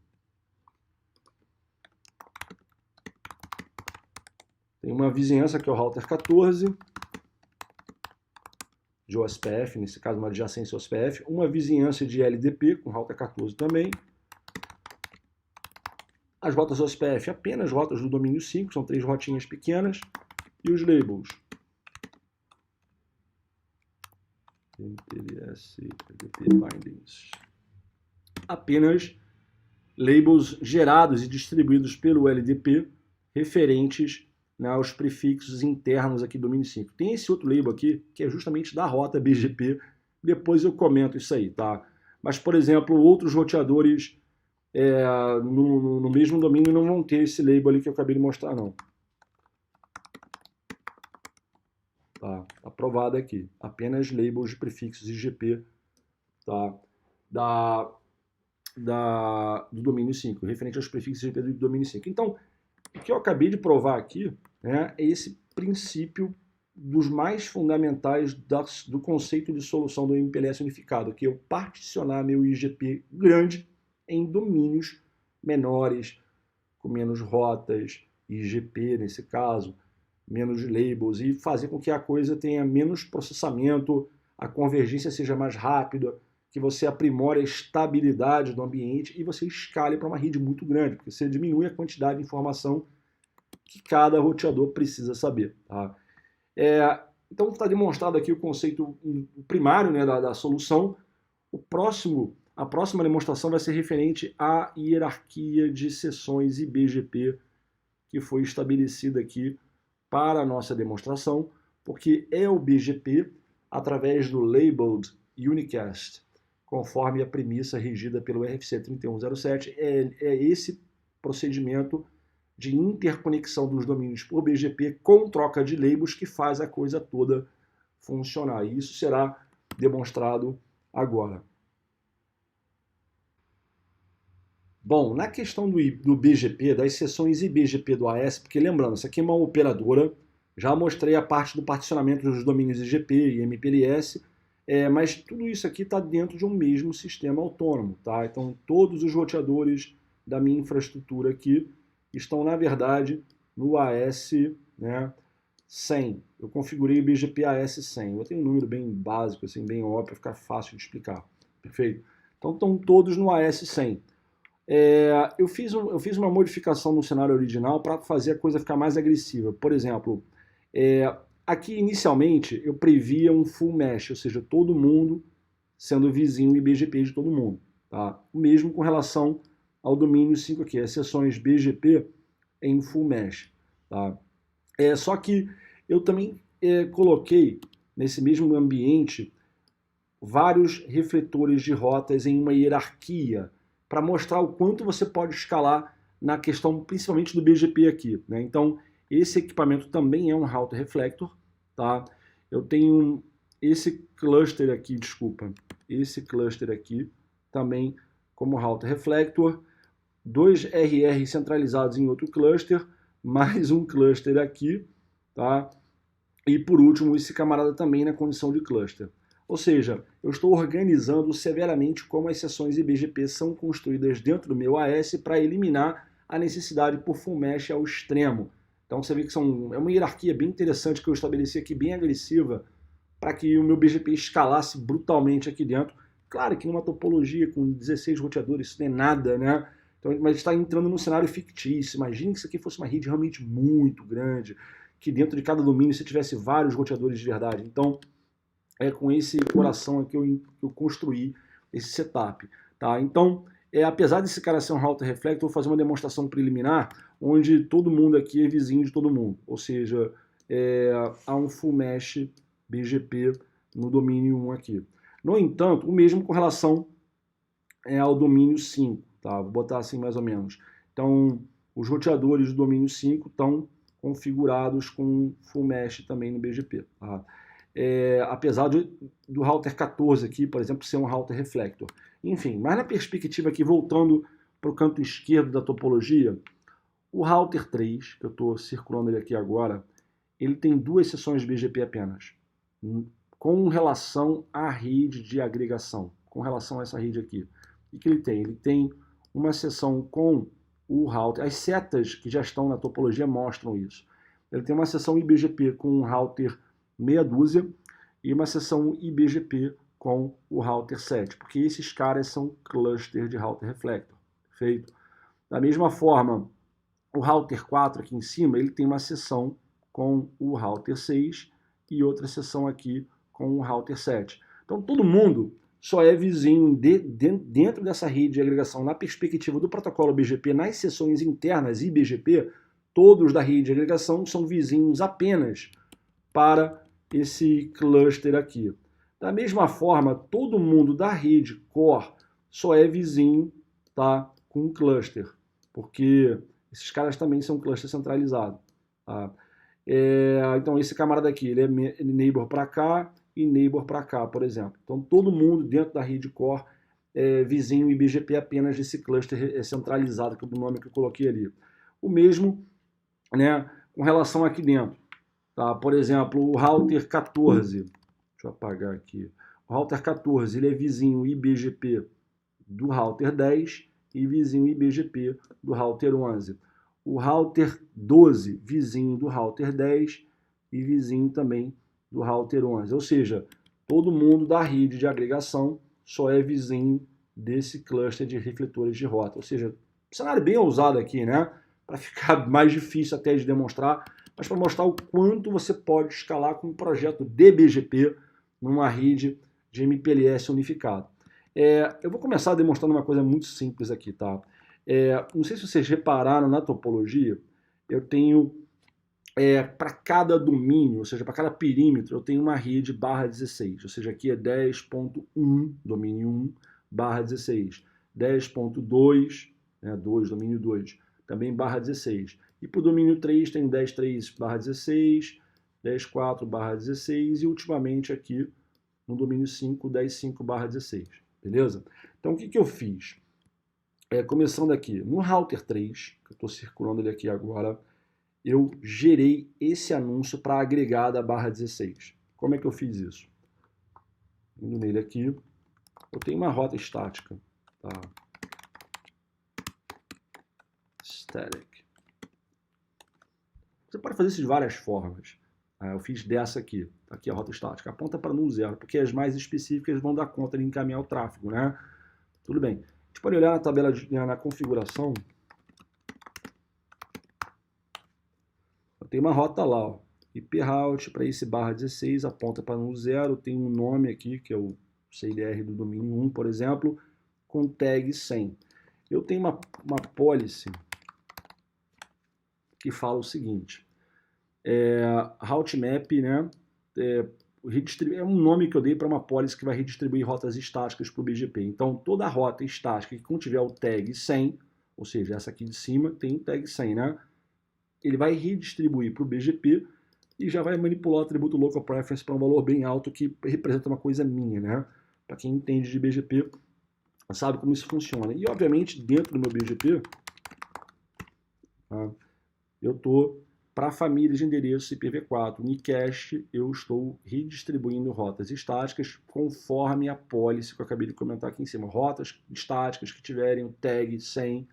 Tem uma vizinhança que é o router 14, de OSPF, nesse caso uma adjacência OSPF, uma vizinhança de LDP, com router 14 também. As rotas OSPF, apenas rotas do domínio 5, são 3 rotinhas pequenas. E os labels. MPLS, LDP bindings. Apenas labels gerados e distribuídos pelo LDP, referentes, né, aos prefixos internos aqui do domínio 5. Tem esse outro label aqui, que é justamente da rota BGP. Depois eu comento isso aí, tá? Mas, por exemplo, outros roteadores no mesmo domínio não vão ter esse label ali que eu acabei de mostrar, não. Tá? Aprovado aqui. Apenas labels de prefixos IGP, tá? Do domínio 5, referente aos prefixos IGP do domínio 5. Então, o que eu acabei de provar aqui, né, é esse princípio dos mais fundamentais do conceito de solução do MPLS unificado, que é eu particionar meu IGP grande em domínios menores, com menos rotas, IGP nesse caso, menos labels, e fazer com que a coisa tenha menos processamento, a convergência seja mais rápida, que você aprimore a estabilidade do ambiente e você escale para uma rede muito grande, porque você diminui a quantidade de informação que cada roteador precisa saber. Tá? Então está demonstrado aqui o conceito primário, né, da solução. A próxima demonstração vai ser referente à hierarquia de sessões IBGP que foi estabelecida aqui para a nossa demonstração, porque é o BGP através do Labeled Unicast, conforme a premissa regida pelo RFC 3107, é esse procedimento de interconexão dos domínios por BGP com troca de labels que faz a coisa toda funcionar. E isso será demonstrado agora. Bom, na questão do BGP, das seções IBGP do AS, porque lembrando, isso aqui é uma operadora, já mostrei a parte do particionamento dos domínios IGP e MPLS, mas tudo isso aqui está dentro de um mesmo sistema autônomo, tá? Então todos os roteadores da minha infraestrutura aqui estão, na verdade, no AS, né, 100. Eu configurei o BGP AS 100. Eu tenho um número bem básico, assim, bem óbvio, para ficar fácil de explicar. Perfeito? Então estão todos no AS 100. Eu fiz uma modificação no cenário original para fazer a coisa ficar mais agressiva. Por exemplo, aqui inicialmente eu previa um full mesh, ou seja, todo mundo sendo vizinho IBGP de todo mundo. Tá? O mesmo com relação ao domínio 5 aqui, as seções BGP em full mesh. Tá? Só que eu também coloquei nesse mesmo ambiente vários refletores de rotas em uma hierarquia, para mostrar o quanto você pode escalar na questão principalmente do BGP aqui. Né? Então, esse equipamento também é um router reflector. Tá? Eu tenho esse cluster aqui também como router reflector. 2 RR centralizados em outro cluster, mais um cluster aqui, tá? E por último, esse camarada também na condição de cluster. Ou seja, eu estou organizando severamente como as sessões IBGP são construídas dentro do meu AS para eliminar a necessidade por full mesh ao extremo. Então você vê que é uma hierarquia bem interessante que eu estabeleci aqui, bem agressiva, para que o meu BGP escalasse brutalmente aqui dentro. Claro que numa topologia com 16 roteadores isso não é nada, né? Então, mas está entrando num cenário fictício. Imagine que isso aqui fosse uma rede realmente muito grande, que dentro de cada domínio você tivesse vários roteadores de verdade. Então, é com esse coração aqui que eu construí esse setup. Tá? Então, apesar desse cara ser um router reflector, eu vou fazer uma demonstração preliminar onde todo mundo aqui é vizinho de todo mundo. Ou seja, há um full mesh BGP no domínio 1 aqui. No entanto, o mesmo com relação ao domínio 5. Tá? Vou botar assim mais ou menos. Então, os roteadores do domínio 5 estão configurados com full mesh também no BGP. Tá? Apesar do router 14 aqui, por exemplo, ser um router reflector. Enfim, mas na perspectiva aqui, voltando para o canto esquerdo da topologia, o router 3, que eu estou circulando ele aqui agora, ele tem 2 seções de BGP apenas, com relação à rede de agregação, com relação a essa rede aqui. O que ele tem? Ele tem uma seção com o router, as setas que já estão na topologia mostram isso. Ele tem uma seção IBGP com um router meia dúzia e uma seção IBGP com o router 7, porque esses caras são cluster de router reflector, perfeito? Da mesma forma, o router 4 aqui em cima, ele tem uma seção com o router 6 e outra seção aqui com o router 7. Então todo mundo só é vizinho dentro dessa rede de agregação na perspectiva do protocolo BGP, nas seções internas IBGP, todos da rede de agregação são vizinhos apenas para esse cluster aqui. Da mesma forma, todo mundo da rede core só é vizinho, tá, com um cluster, porque esses caras também são cluster centralizado. Tá? Então esse camarada aqui, ele é neighbor para cá e neighbor para cá, por exemplo. Então todo mundo dentro da rede core é vizinho IBGP apenas desse cluster centralizado, que é o nome que eu coloquei ali. O mesmo, né, com relação aqui dentro. Tá? Por exemplo, o router 14, deixa eu apagar aqui. O router 14 ele é vizinho IBGP do router 10 e vizinho IBGP do router 11. O router 12, vizinho do router 10 e vizinho também do router 11. Ou seja, todo mundo da rede de agregação só é vizinho desse cluster de refletores de rota. Ou seja, um cenário bem ousado aqui, né? Para ficar mais difícil até de demonstrar, mas para mostrar o quanto você pode escalar com um projeto de BGP numa rede de MPLS unificado. Eu vou começar demonstrando uma coisa muito simples aqui, tá? Não sei se vocês repararam na topologia, eu tenho para cada domínio, ou seja, para cada perímetro, eu tenho uma rede /16, ou seja, aqui é 10.1, domínio 1, /16, 10.2, né, 2, domínio 2, também /16. E para o domínio 3 tem 10.3/16, 10.4/16 e ultimamente aqui no domínio 5, 10.5/16, beleza? Então o que eu fiz? Começando aqui, no router 3, que eu estou circulando ele aqui agora, eu gerei esse anúncio para agregada /16. Como é que eu fiz isso? Indo nele aqui, eu tenho uma rota estática. Tá? Static. Você pode fazer isso de várias formas. Eu fiz dessa aqui. Aqui a rota estática. Aponta para null zero, porque as mais específicas vão dar conta de encaminhar o tráfego, né? Tudo bem. A gente pode olhar na tabela, na configuração. Tem uma rota lá, ó, IP route para esse /16, aponta para null zero, tem um nome aqui, que é o CLR do domínio 1, por exemplo, com tag 100. Eu tenho uma policy que fala o seguinte, route map, né, é um nome que eu dei para uma policy que vai redistribuir rotas estáticas para o BGP. Então, toda rota estática que contiver o tag 100, ou seja, essa aqui de cima tem o tag 100, né? Ele vai redistribuir para o BGP e já vai manipular o atributo local preference para um valor bem alto que representa uma coisa minha, né? Para quem entende de BGP, sabe como isso funciona. E, obviamente, dentro do meu BGP, tá, eu estou para famílias de endereço IPv4, unicast, eu estou redistribuindo rotas estáticas conforme a policy que eu acabei de comentar aqui em cima. Rotas estáticas que tiverem o tag 100,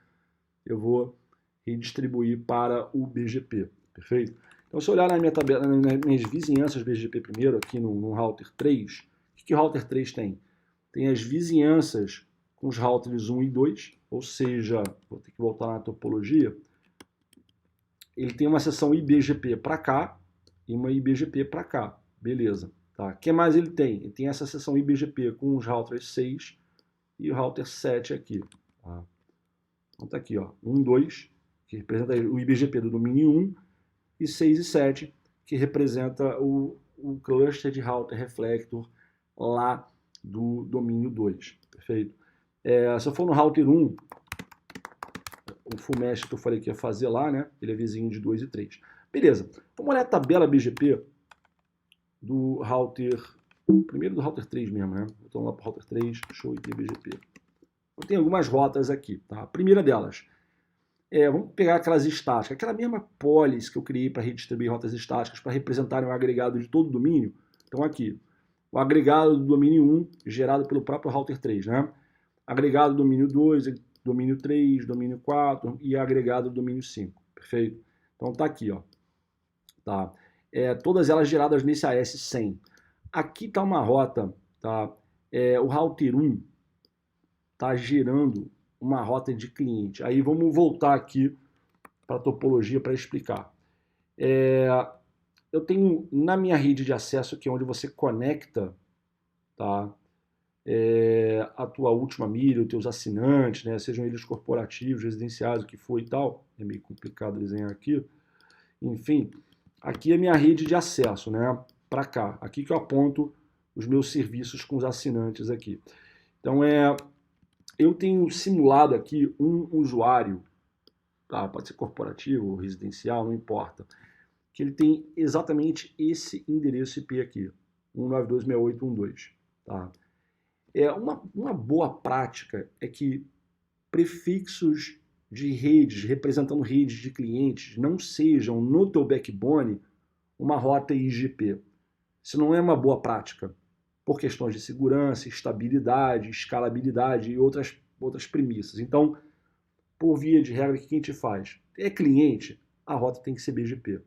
eu vou redistribuir para o BGP, perfeito? Então, se eu olhar na minha tabela, nas minhas vizinhanças BGP primeiro, aqui no router 3, o que o router 3 tem? Tem as vizinhanças com os routers 1 e 2, ou seja, vou ter que voltar na topologia, ele tem uma seção IBGP para cá e uma IBGP para cá, beleza. Tá? O que mais ele tem? Ele tem essa seção IBGP com os routers 6 e o router 7 aqui. Tá? Então tá aqui, ó, 1, 2, que representa o IBGP do domínio 1, e 6 e 7, que representa o cluster de router reflector lá do domínio 2, perfeito? Se eu for no router 1, o full mesh que eu falei que ia fazer lá, né? Ele é vizinho de 2 e 3. Beleza, vamos olhar a tabela BGP do router, primeiro do router 3 mesmo, né? Então lá para o router 3, show IP BGP. Eu tenho algumas rotas aqui, tá? A primeira delas, vamos pegar aquelas estáticas, aquela mesma policy que eu criei para redistribuir rotas estáticas para representarem o agregado de todo o domínio. Então aqui, o agregado do domínio 1 gerado pelo próprio router 3, né? Agregado do domínio 2, domínio 3, domínio 4 e agregado do domínio 5, perfeito? Então tá aqui, ó. Tá? Todas elas geradas nesse AS100. Aqui tá uma rota, tá? O router 1 tá gerando uma rota de cliente. Aí vamos voltar aqui para a topologia para explicar. Eu tenho na minha rede de acesso, que é onde você conecta, tá? A tua última milha, os teus assinantes, né? Sejam eles corporativos, residenciais, o que for e tal. É meio complicado desenhar aqui. Enfim, aqui é minha rede de acesso, né? Para cá. Aqui que eu aponto os meus serviços com os assinantes aqui. Então, eu tenho simulado aqui um usuário, tá? Pode ser corporativo ou residencial, não importa, que ele tem exatamente esse endereço IP aqui, 192.68.1.2, tá? Uma boa prática é que prefixos de redes, representando redes de clientes, não sejam no teu backbone uma rota IGP. Isso não é uma boa prática, por questões de segurança, estabilidade, escalabilidade e outras premissas. Então, por via de regra, o que a gente faz? É cliente, a rota tem que ser BGP.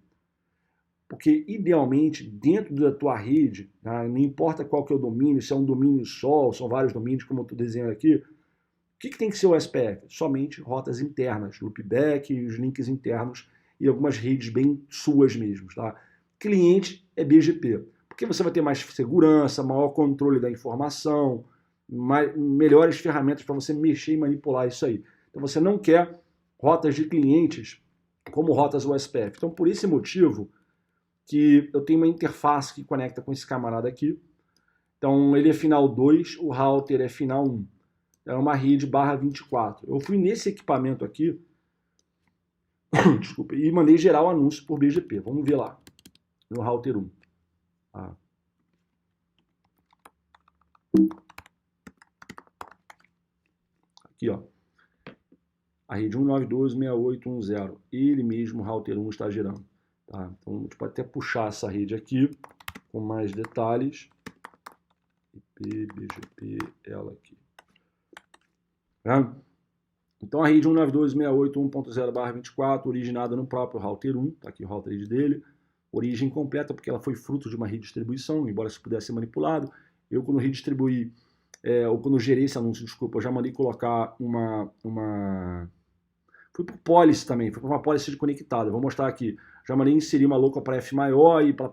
Porque, idealmente, dentro da tua rede, né, não importa qual que é o domínio, se é um domínio só, são vários domínios, como eu estou desenhando aqui, o que tem que ser o SPF? Somente rotas internas, loopback, os links internos e algumas redes bem suas mesmo. Tá? Cliente é BGP, porque você vai ter mais segurança, maior controle da informação, melhores ferramentas para você mexer e manipular isso aí. Então você não quer rotas de clientes como rotas USPF. Então, por esse motivo, que eu tenho uma interface que conecta com esse camarada aqui. Então, ele é final 2, o router é final 1. É uma rede /24. Eu fui nesse equipamento aqui, desculpa, e mandei gerar o anúncio por BGP. Vamos ver lá, no router 1. Ah. Aqui, ó. A rede 192.68.1.0. Ele mesmo, o router 1, está gerando. Tá? Então, a gente pode até puxar essa rede aqui com mais detalhes. IP, BGP, ela aqui. Tá? Então, a rede 192.68.1.0/24, originada no próprio router 1, tá aqui o router ID dele. Origem completa, porque ela foi fruto de uma redistribuição, embora isso pudesse ser manipulado. Eu, quando redistribuí, ou quando gerei esse anúncio, desculpa, eu já mandei colocar Fui por policy também, foi por uma policy de conectada. Eu vou mostrar aqui. Já mandei inserir uma local para F maior e plá.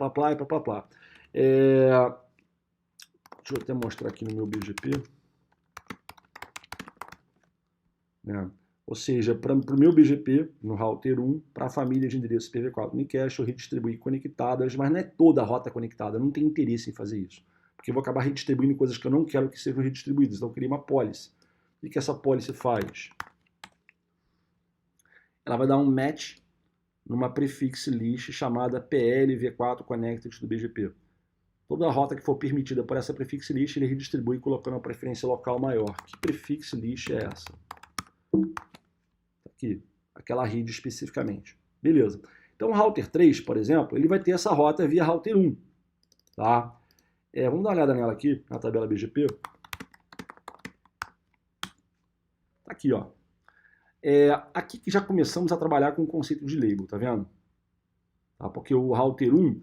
Deixa eu até mostrar aqui no meu BGP. Né? Ou seja, para o meu BGP, no router 1, para a família de endereços IPv4 unicast, eu redistribuí conectadas, mas não é toda a rota conectada, eu não tenho interesse em fazer isso. Porque eu vou acabar redistribuindo coisas que eu não quero que sejam redistribuídas. Então eu criei uma policy. O que essa policy faz? Ela vai dar um match numa prefix list chamada PLv4 Connected do BGP. Toda rota que for permitida por essa prefix list, ele redistribui colocando a preferência local maior. Que prefix list é essa? Aqui, aquela read especificamente. Beleza. Então o router 3, por exemplo, ele vai ter essa rota via router 1. Tá? Vamos dar uma olhada nela aqui, na tabela BGP. Tá aqui, ó. Aqui que já começamos a trabalhar com o conceito de label, tá vendo? Tá? Porque o router 1,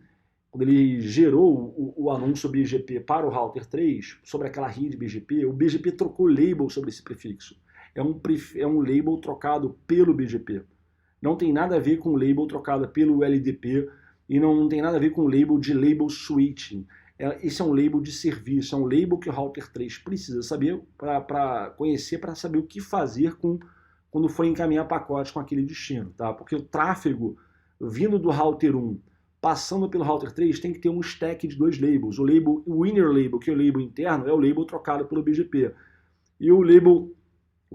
quando ele gerou o anúncio BGP para o router 3, sobre aquela rede BGP, o BGP trocou label sobre esse prefixo. É um label trocado pelo BGP. Não tem nada a ver com o label trocado pelo LDP e não tem nada a ver com o label de label switching. Esse é um label de serviço, é um label que o router 3 precisa saber para conhecer, para saber o que fazer quando for encaminhar pacotes com aquele destino. Tá? Porque o tráfego vindo do router 1, passando pelo router 3, tem que ter um stack de 2 labels. O inner label, que é o label interno, é o label trocado pelo BGP. E o label,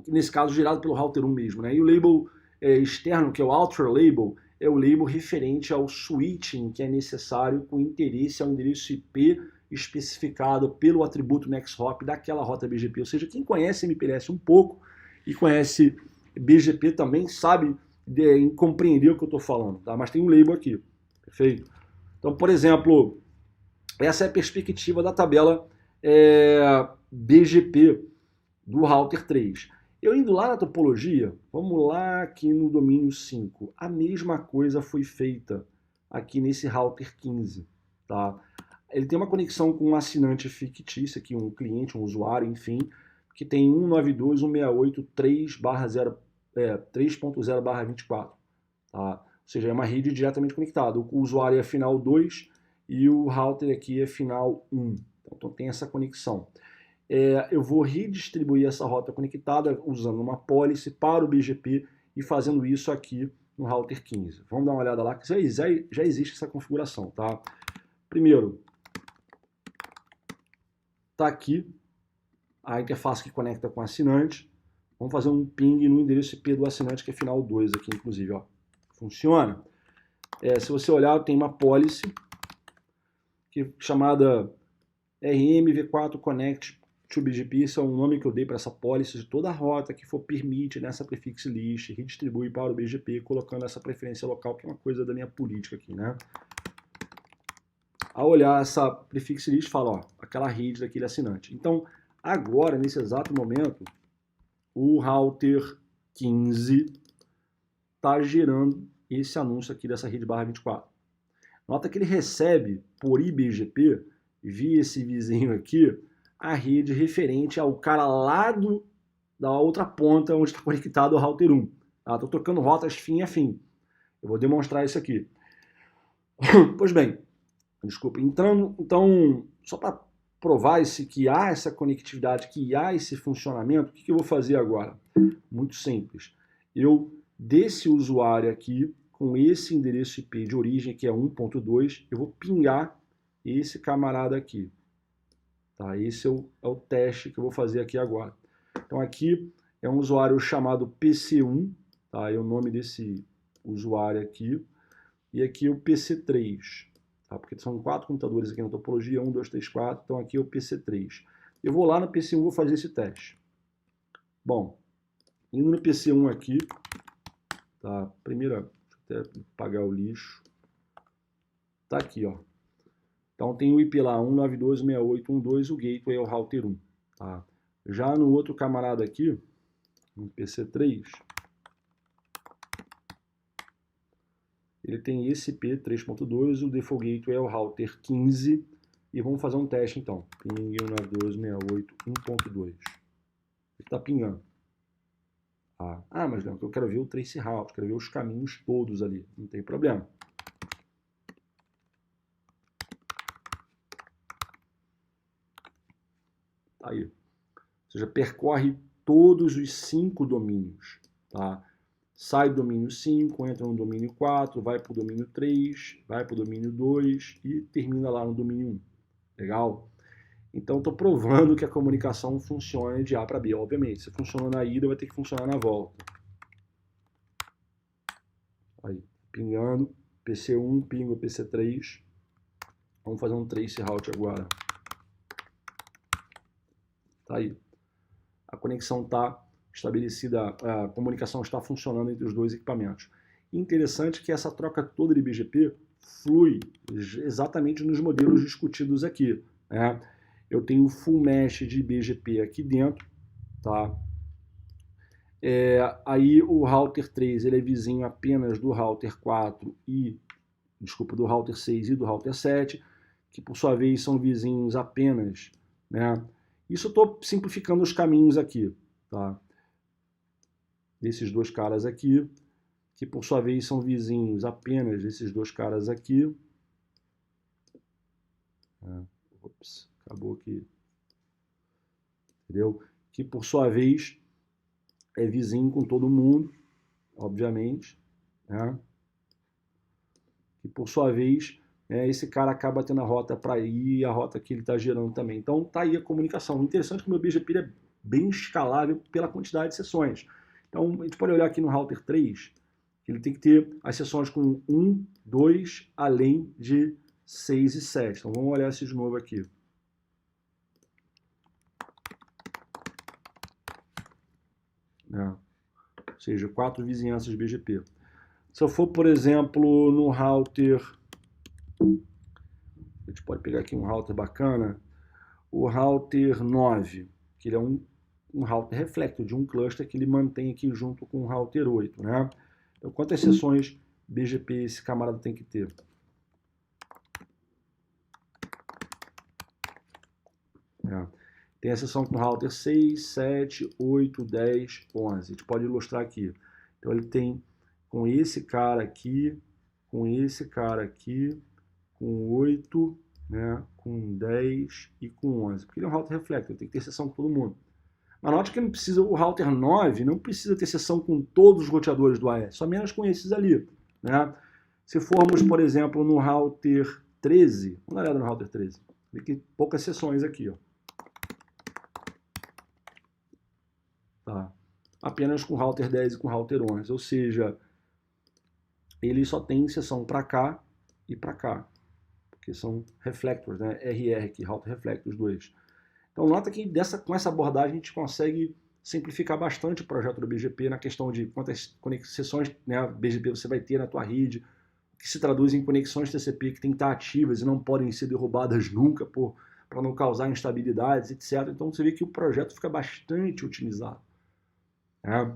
nesse caso, gerado pelo router 1 mesmo. Né? E o label externo, que é o outer label, é o label referente ao switching que é necessário com interesse ao endereço IP especificado pelo atributo NextHop daquela rota BGP. Ou seja, quem conhece MPLS um pouco e conhece BGP também sabe compreender o que eu estou falando. Tá? Mas tem um label aqui. Perfeito? Então, por exemplo, essa é a perspectiva da tabela BGP do router 3. Eu indo lá na topologia, vamos lá aqui no domínio 5. A mesma coisa foi feita aqui nesse router 15. Tá? Ele tem uma conexão com um assinante fictício, aqui um cliente, um usuário, enfim, que tem 192.168.3.0/24. Tá? Ou seja, é uma rede diretamente conectada. O usuário é final 2 e o router aqui é final 1. Então tem essa conexão. Eu vou redistribuir essa rota conectada usando uma policy para o BGP e fazendo isso aqui no router 15. Vamos dar uma olhada lá, que já existe essa configuração. Tá? Primeiro, está aqui a interface que conecta com o assinante. Vamos fazer um ping no endereço IP do assinante, que é final 2 aqui, inclusive. Ó. Funciona. Se você olhar, tem uma policy chamada RMv4 Connect to BGP. Isso é um nome que eu dei para essa policy de toda a rota que for permite nessa prefix list, redistribui para o BGP, colocando essa preferência local, que é uma coisa da minha política aqui, né? Ao olhar essa prefix list, fala, ó, aquela rede daquele assinante. Então, agora, nesse exato momento, o router 15 está gerando esse anúncio aqui dessa rede /24. Nota que ele recebe por IBGP, via esse vizinho aqui, a rede referente ao cara lá da outra ponta onde está conectado o router 1. Estou trocando rotas fim a fim. Eu vou demonstrar isso aqui. Pois bem, desculpa, então só para provar que há essa conectividade, que há esse funcionamento, o que eu vou fazer agora? Muito simples. Eu, desse usuário aqui, com esse endereço IP de origem, que é 1.2, eu vou pingar esse camarada aqui. Tá? Esse é o teste que eu vou fazer aqui agora. Então aqui é um usuário chamado PC1, tá? É o nome desse usuário aqui. E aqui é o PC3, tá? Porque são 4 computadores aqui na topologia, 1, 2, 3, 4, então aqui é o PC3. Eu vou lá no PC1 e vou fazer esse teste. Bom, indo no PC1 aqui, tá? Primeiro, deixa eu até apagar o lixo. Tá aqui, ó. Então tem o IP lá, 192.168.1.2, o gateway é o router 1. Tá? Já no outro camarada aqui, no PC3, ele tem esse IP 3.2, o default gateway é o router 15, e vamos fazer um teste então. Ping 192.168.1.2. Ele está pingando. Mas não, eu quero ver o trace route, quero ver os caminhos todos ali, não tem problema. Aí. Ou seja, percorre todos os 5 domínios. Tá? Sai do domínio 5, entra no domínio 4, vai para o domínio 3, vai para o domínio 2 e termina lá no domínio 1. Legal? Então, estou provando que a comunicação funciona de A para B. Obviamente, se funciona na ida, vai ter que funcionar na volta. Aí, pingando, PC1, pinga o PC3. Vamos fazer um trace route agora. Tá aí. A conexão está estabelecida, a comunicação está funcionando entre os dois equipamentos. Interessante que essa troca toda de BGP flui exatamente nos modelos discutidos aqui, né? Eu tenho o full mesh de BGP aqui dentro, tá? Aí o router 3 ele é vizinho apenas do router 4 do router 6 e do router 7, que por sua vez são vizinhos apenas, né? Isso eu estou simplificando os caminhos aqui, tá? Desses dois caras aqui, que por sua vez são vizinhos apenas desses dois caras aqui. Ops, acabou aqui. Entendeu? Que por sua vez é vizinho com todo mundo, obviamente, né? Que por sua vez esse cara acaba tendo a rota para ir e a rota que ele está gerando também. Então tá aí a comunicação. O interessante é que o meu BGP é bem escalável pela quantidade de sessões. Então a gente pode olhar aqui no router 3, que ele tem que ter as sessões com 1, 2, além de 6 e 7. Então vamos olhar isso de novo aqui. Ou seja, 4 vizinhanças BGP. Se eu for, por exemplo, no router, a gente pode pegar aqui um router bacana, o router 9, que ele é um router reflector de um cluster que ele mantém aqui junto com o router 8, né? Então, quantas sessões BGP esse camarada tem que ter? Tem a sessão com router 6, 7, 8, 10, 11. A gente pode ilustrar aqui. Então, ele tem com esse cara aqui, com esse cara aqui, com 8, né, com 10 e com 11. Porque ele é um router reflector, tem que ter sessão com todo mundo. Mas note que não precisa, o router 9 não precisa ter sessão com todos os roteadores do AS, só menos com esses ali, né? Se formos, por exemplo, no router 13, vamos dar uma olhada no router 13. Vê que poucas sessões aqui, ó. Tá. Apenas com o router 10 e com o router 11, ou seja, ele só tem sessão para cá e para cá, porque são reflectors, né? RR aqui, router reflectors 2. Então nota que com essa abordagem a gente consegue simplificar bastante o projeto do BGP na questão de quantas sessões, né, BGP você vai ter na tua rede, que se traduz em conexões TCP que tem que estar ativas e não podem ser derrubadas nunca para não causar instabilidades, etc. Então você vê que o projeto fica bastante otimizado, né?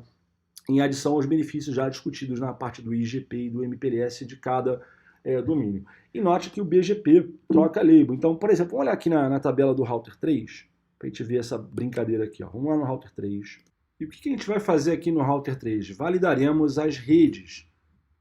Em adição aos benefícios já discutidos na parte do IGP e do MPLS de cada domínio. E note que o BGP troca label. Então, por exemplo, vamos olhar aqui na tabela do router 3, para a gente ver essa brincadeira aqui. Ó. Vamos lá no router 3. E o que a gente vai fazer aqui no router 3? Validaremos as redes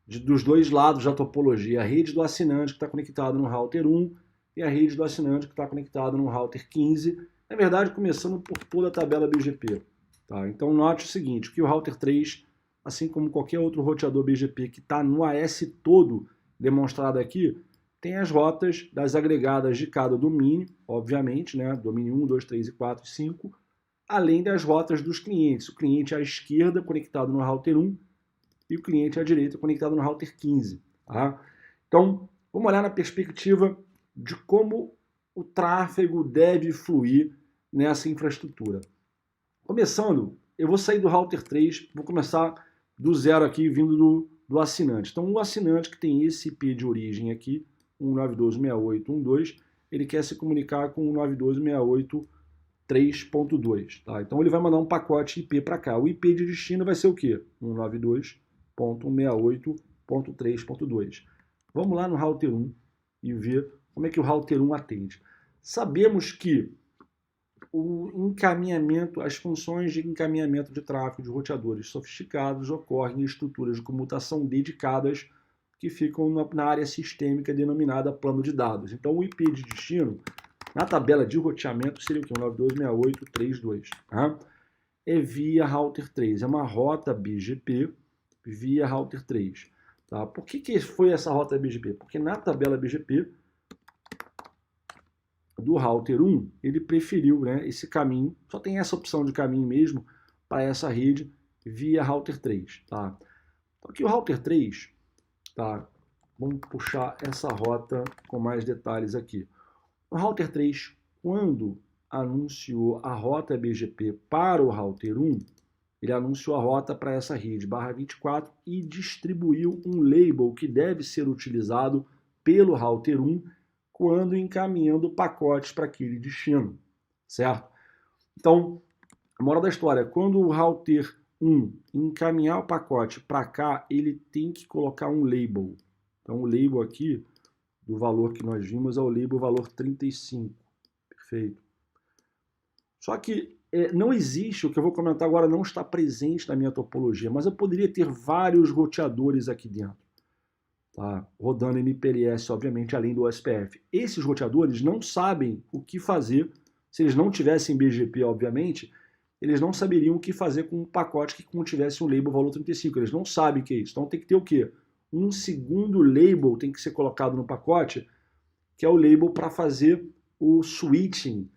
dos dois lados da topologia. A rede do assinante que está conectado no router 1 e a rede do assinante que está conectado no router 15. Na verdade, começando por toda a tabela BGP. Tá? Então, note o seguinte, que o router 3, assim como qualquer outro roteador BGP que está no AS todo demonstrado aqui, tem as rotas das agregadas de cada domínio, obviamente, né? Domínio 1, 2, 3, 4 e 5, além das rotas dos clientes. O cliente à esquerda conectado no router 1 e o cliente à direita conectado no router 15. Tá? Então, vamos olhar na perspectiva de como o tráfego deve fluir nessa infraestrutura. Começando, eu vou sair do router 3, vou começar do zero aqui, vindo do assinante. Então, o assinante que tem esse IP de origem aqui, 192.168.1.2, ele quer se comunicar com o 192.168.3.2. Tá? Então, ele vai mandar um pacote IP para cá. O IP de destino vai ser o quê? 192.168.3.2. Vamos lá no router 1 e ver como é que o router 1 atende. Sabemos que o encaminhamento, as funções de encaminhamento de tráfego de roteadores sofisticados ocorrem em estruturas de comutação dedicadas que ficam na área sistêmica denominada plano de dados. Então, o IP de destino, na tabela de roteamento, seria o quê? 192.168.3.2. Tá? É via router 3. É uma rota BGP via router 3. Tá? Por que foi essa rota BGP? Porque na tabela BGP do router 1, ele preferiu, né, esse caminho, só tem essa opção de caminho mesmo para essa rede via router 3. Tá? Então aqui o router 3, tá, vamos puxar essa rota com mais detalhes aqui. O router 3, quando anunciou a rota BGP para o router 1, ele anunciou a rota para essa rede /24 e distribuiu um label que deve ser utilizado pelo router 1 quando encaminhando pacotes para aquele destino, certo? Então, a moral da história, quando o router 1 encaminhar o pacote para cá, ele tem que colocar um label. Então, o label aqui, do valor que nós vimos, é o label valor 35. Perfeito. Só que não existe, o que eu vou comentar agora não está presente na minha topologia, mas eu poderia ter vários roteadores aqui dentro, tá? Rodando MPLS, obviamente, além do OSPF. Esses roteadores não sabem o que fazer, se eles não tivessem BGP, obviamente, eles não saberiam o que fazer com um pacote que contivesse um label valor 35. Eles não sabem o que é isso. Então tem que ter o quê? Um segundo label tem que ser colocado no pacote, que é o label para fazer o switching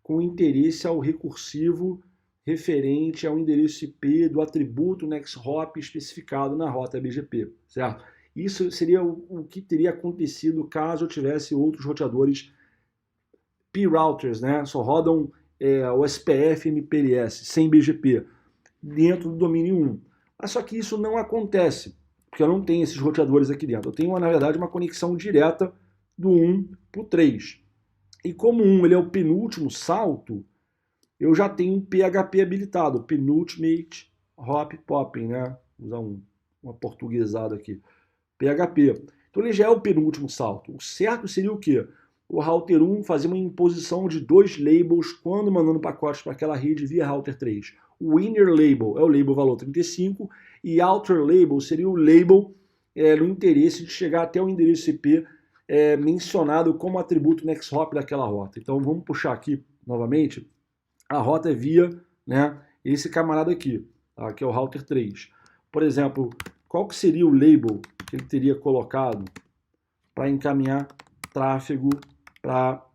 com interesse ao recursivo referente ao endereço IP do atributo NextHop especificado na rota BGP, certo? Isso seria o que teria acontecido caso eu tivesse outros roteadores P-routers, né? Só rodam o SPF MPLS, sem BGP, dentro do domínio 1. Mas só que isso não acontece, porque eu não tenho esses roteadores aqui dentro. Eu tenho, na verdade, uma conexão direta do 1 para o 3. E como o 1 ele é o penúltimo salto, eu já tenho um PHP habilitado, Penultimate Hop Popping, né? Vou usar uma portuguesada aqui. PHP. Então ele já é o penúltimo salto. O certo seria o quê? O router 1 fazer uma imposição de 2 labels quando mandando pacotes para aquela rede via router 3. O inner label é o label valor 35 e outer label seria o label no interesse de chegar até o endereço IP mencionado como atributo NextHop daquela rota. Então vamos puxar aqui novamente. A rota é via, né, esse camarada aqui, tá, que é o router 3. Por exemplo, qual que seria o label que ele teria colocado para encaminhar tráfego para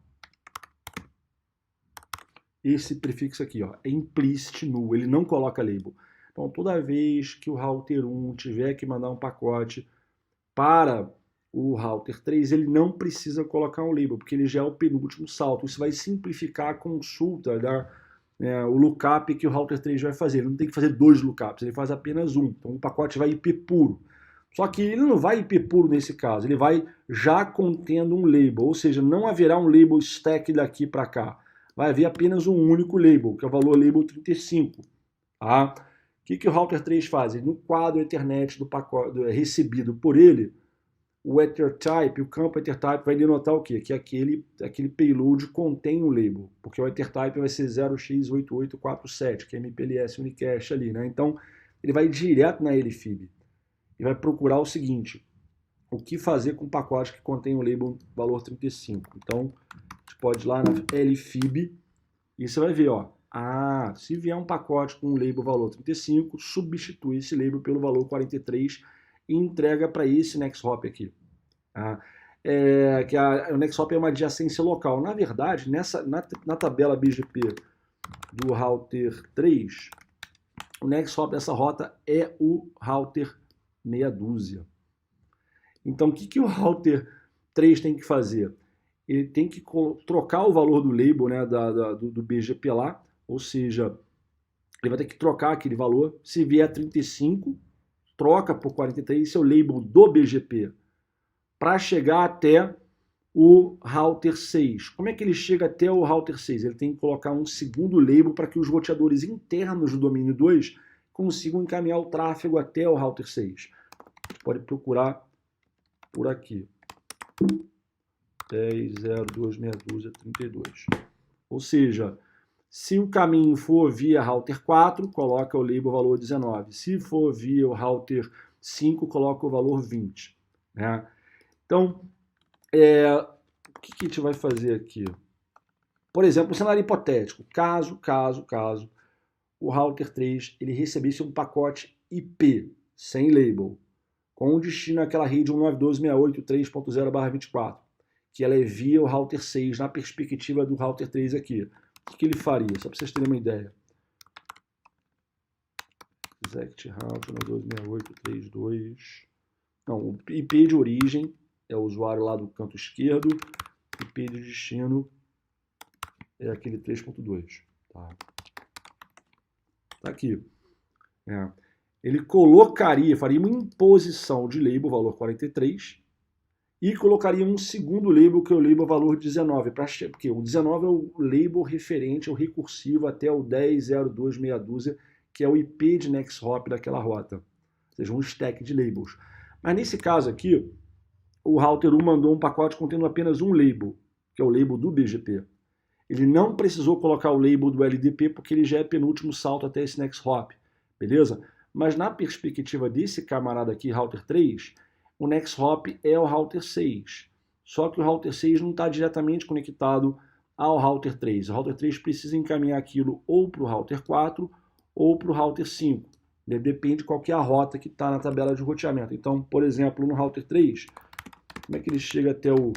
esse prefixo aqui, ó, é implicit null, ele não coloca label. Então, toda vez que o router 1 tiver que mandar um pacote para o router 3, ele não precisa colocar um label, porque ele já é o penúltimo salto. Isso vai simplificar a consulta, o lookup que o router 3 vai fazer. Ele não tem que fazer 2 lookups, ele faz apenas um. Então, o pacote vai IP puro. Só que ele não vai IP puro nesse caso, ele vai já contendo um label, ou seja, não haverá um label stack daqui para cá. Vai haver apenas um único label, que é o valor label 35. Tá? O que o router 3 faz? No quadro Ethernet do pacote recebido por ele, o EtherType, o campo EtherType vai denotar o quê? Que aquele payload contém um label, porque o EtherType vai ser 0x8847, que é MPLS Unicast ali, né? Então, ele vai direto na LFIB e vai procurar o seguinte, o que fazer com um pacote que contém o label valor 35. Então, a gente pode ir lá na LFIB e você vai ver, ó, se vier um pacote com um label valor 35, substitui esse label pelo valor 43 e entrega para esse NextHop aqui. O NextHop é uma adjacência local. Na verdade, na tabela BGP do router 3, o NextHop dessa rota é o router meia dúzia. Então, o que o router 3 tem que fazer? Ele tem que trocar o valor do label, né, do BGP lá, ou seja, ele vai ter que trocar aquele valor. Se vier 35, troca por 43, esse é o label do BGP, para chegar até o router 6. Como é que ele chega até o router 6? Ele tem que colocar um segundo label para que os roteadores internos do domínio 2 consigam encaminhar o tráfego até o router 6. Pode procurar por aqui. 10.02.612.32. Ou seja, se o caminho for via router 4, coloca o label valor 19. Se for via o router 5, coloca o valor 20. Né? Então, o que a gente vai fazer aqui? Por exemplo, um cenário hipotético. Caso o router 3 ele recebesse um pacote IP sem label, com destino àquela rede 192.168.3.0/24, que ela é via o router 6 na perspectiva do router 3 aqui. O que ele faria? Só para vocês terem uma ideia. Exact route 192.168.3.2. Não, o IP de origem é o usuário lá do canto esquerdo, IP de destino é aquele 3.2. Tá aqui. Ele colocaria, faria uma imposição de label valor 43 e colocaria um segundo label, que é o label valor 19, porque o 19 é o label referente ao recursivo até o 10.02 meia dúzia, que é o IP de next hop daquela rota, ou seja, um stack de labels. Mas nesse caso aqui, o router 1 mandou um pacote contendo apenas um label, que é o label do BGP. Ele não precisou colocar o label do LDP, porque ele já é penúltimo salto até esse next hop, beleza? Mas na perspectiva desse camarada aqui, router 3, o next hop é o router 6. Só que o router 6 não está diretamente conectado ao router 3. O router 3 precisa encaminhar aquilo ou para o router 4 ou para o router 5. Depende de qual que é a rota que está na tabela de roteamento. Então, por exemplo, no router 3, como é que ele chega até o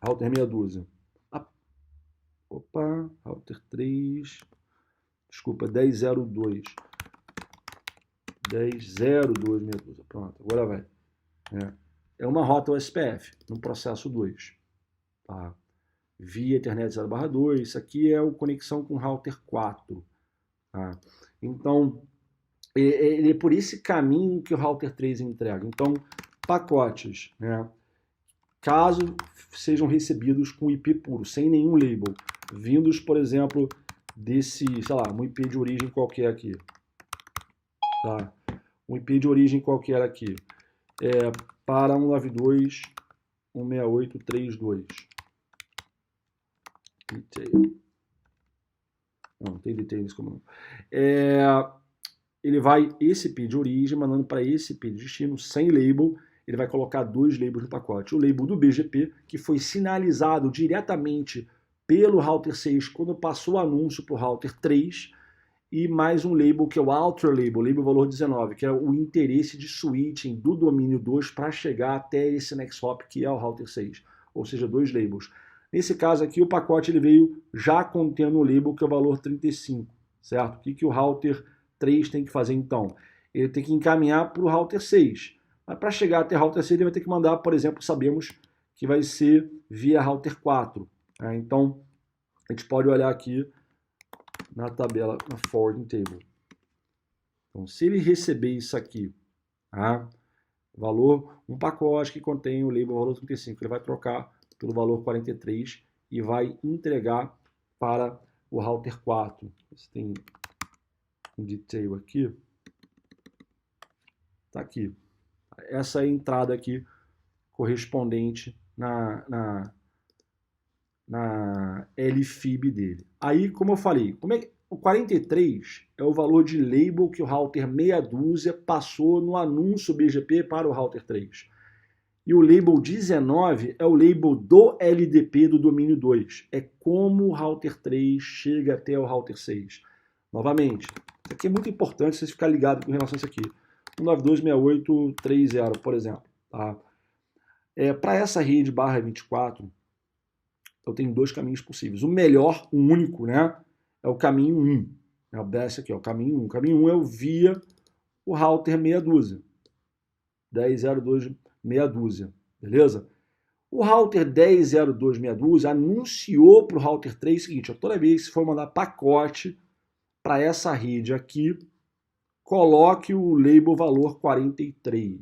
router meia dúzia? Opa, router 3, desculpa, 10.02. 10.02 meia dúzia. Pronto, agora vai. É uma rota USPF, no processo 2. Tá? Via Ethernet 0/2, isso aqui é a conexão com router 4. Tá? Então, é por esse caminho que o router 3 entrega. Então, pacotes, caso sejam recebidos com IP puro, sem nenhum label, vindos, por exemplo, desse, sei lá, um IP de origem qualquer aqui. Tá? Um IP de origem qualquer aqui. Para 192.168.3.2. Detail. Não tem details como não. Ele vai, esse IP de origem, mandando para esse IP de destino, sem label, ele vai colocar dois labels no pacote. O label do BGP, que foi sinalizado diretamente pelo router 6 quando passou o anúncio para o router 3, e mais um label que é o Ultra Label, label valor 19, que é o interesse de switching do domínio 2 para chegar até esse next hop, que é o router 6, ou seja, dois labels. Nesse caso aqui, o pacote ele veio já contendo o label que é o valor 35, certo? O que o router 3 tem que fazer então? Ele tem que encaminhar para o router 6. Mas para chegar até o router 6, ele vai ter que mandar, por exemplo, sabemos que vai ser via router 4. Então, a gente pode olhar aqui na tabela, na forwarding table. Então, se ele receber isso aqui, valor, um pacote que contém o label valor 35, ele vai trocar pelo valor 43 e vai entregar para o router 4. Você tem um detail aqui. Está aqui. Essa é a entrada aqui correspondente na LFIB dele. Aí, como eu falei, o 43 é o valor de label que o router meia dúzia passou no anúncio BGP para o router 3. E o label 19 é o label do LDP do domínio 2. É como o router 3 chega até o router 6. Novamente, isso aqui é muito importante vocês ficarem ligados com relação a isso aqui. 192.68.3.0, por exemplo. Tá? Para essa rede /24, eu tenho dois caminhos possíveis. O melhor, o único, é o caminho 1. Esse aqui, o caminho 1. O caminho 1 é o via o router meia dúzia. 10.02 meia dúzia, beleza? O router 10.02 meia dúzia anunciou para o router 3 o seguinte, toda vez que for mandar pacote para essa rede aqui, coloque o label valor 43.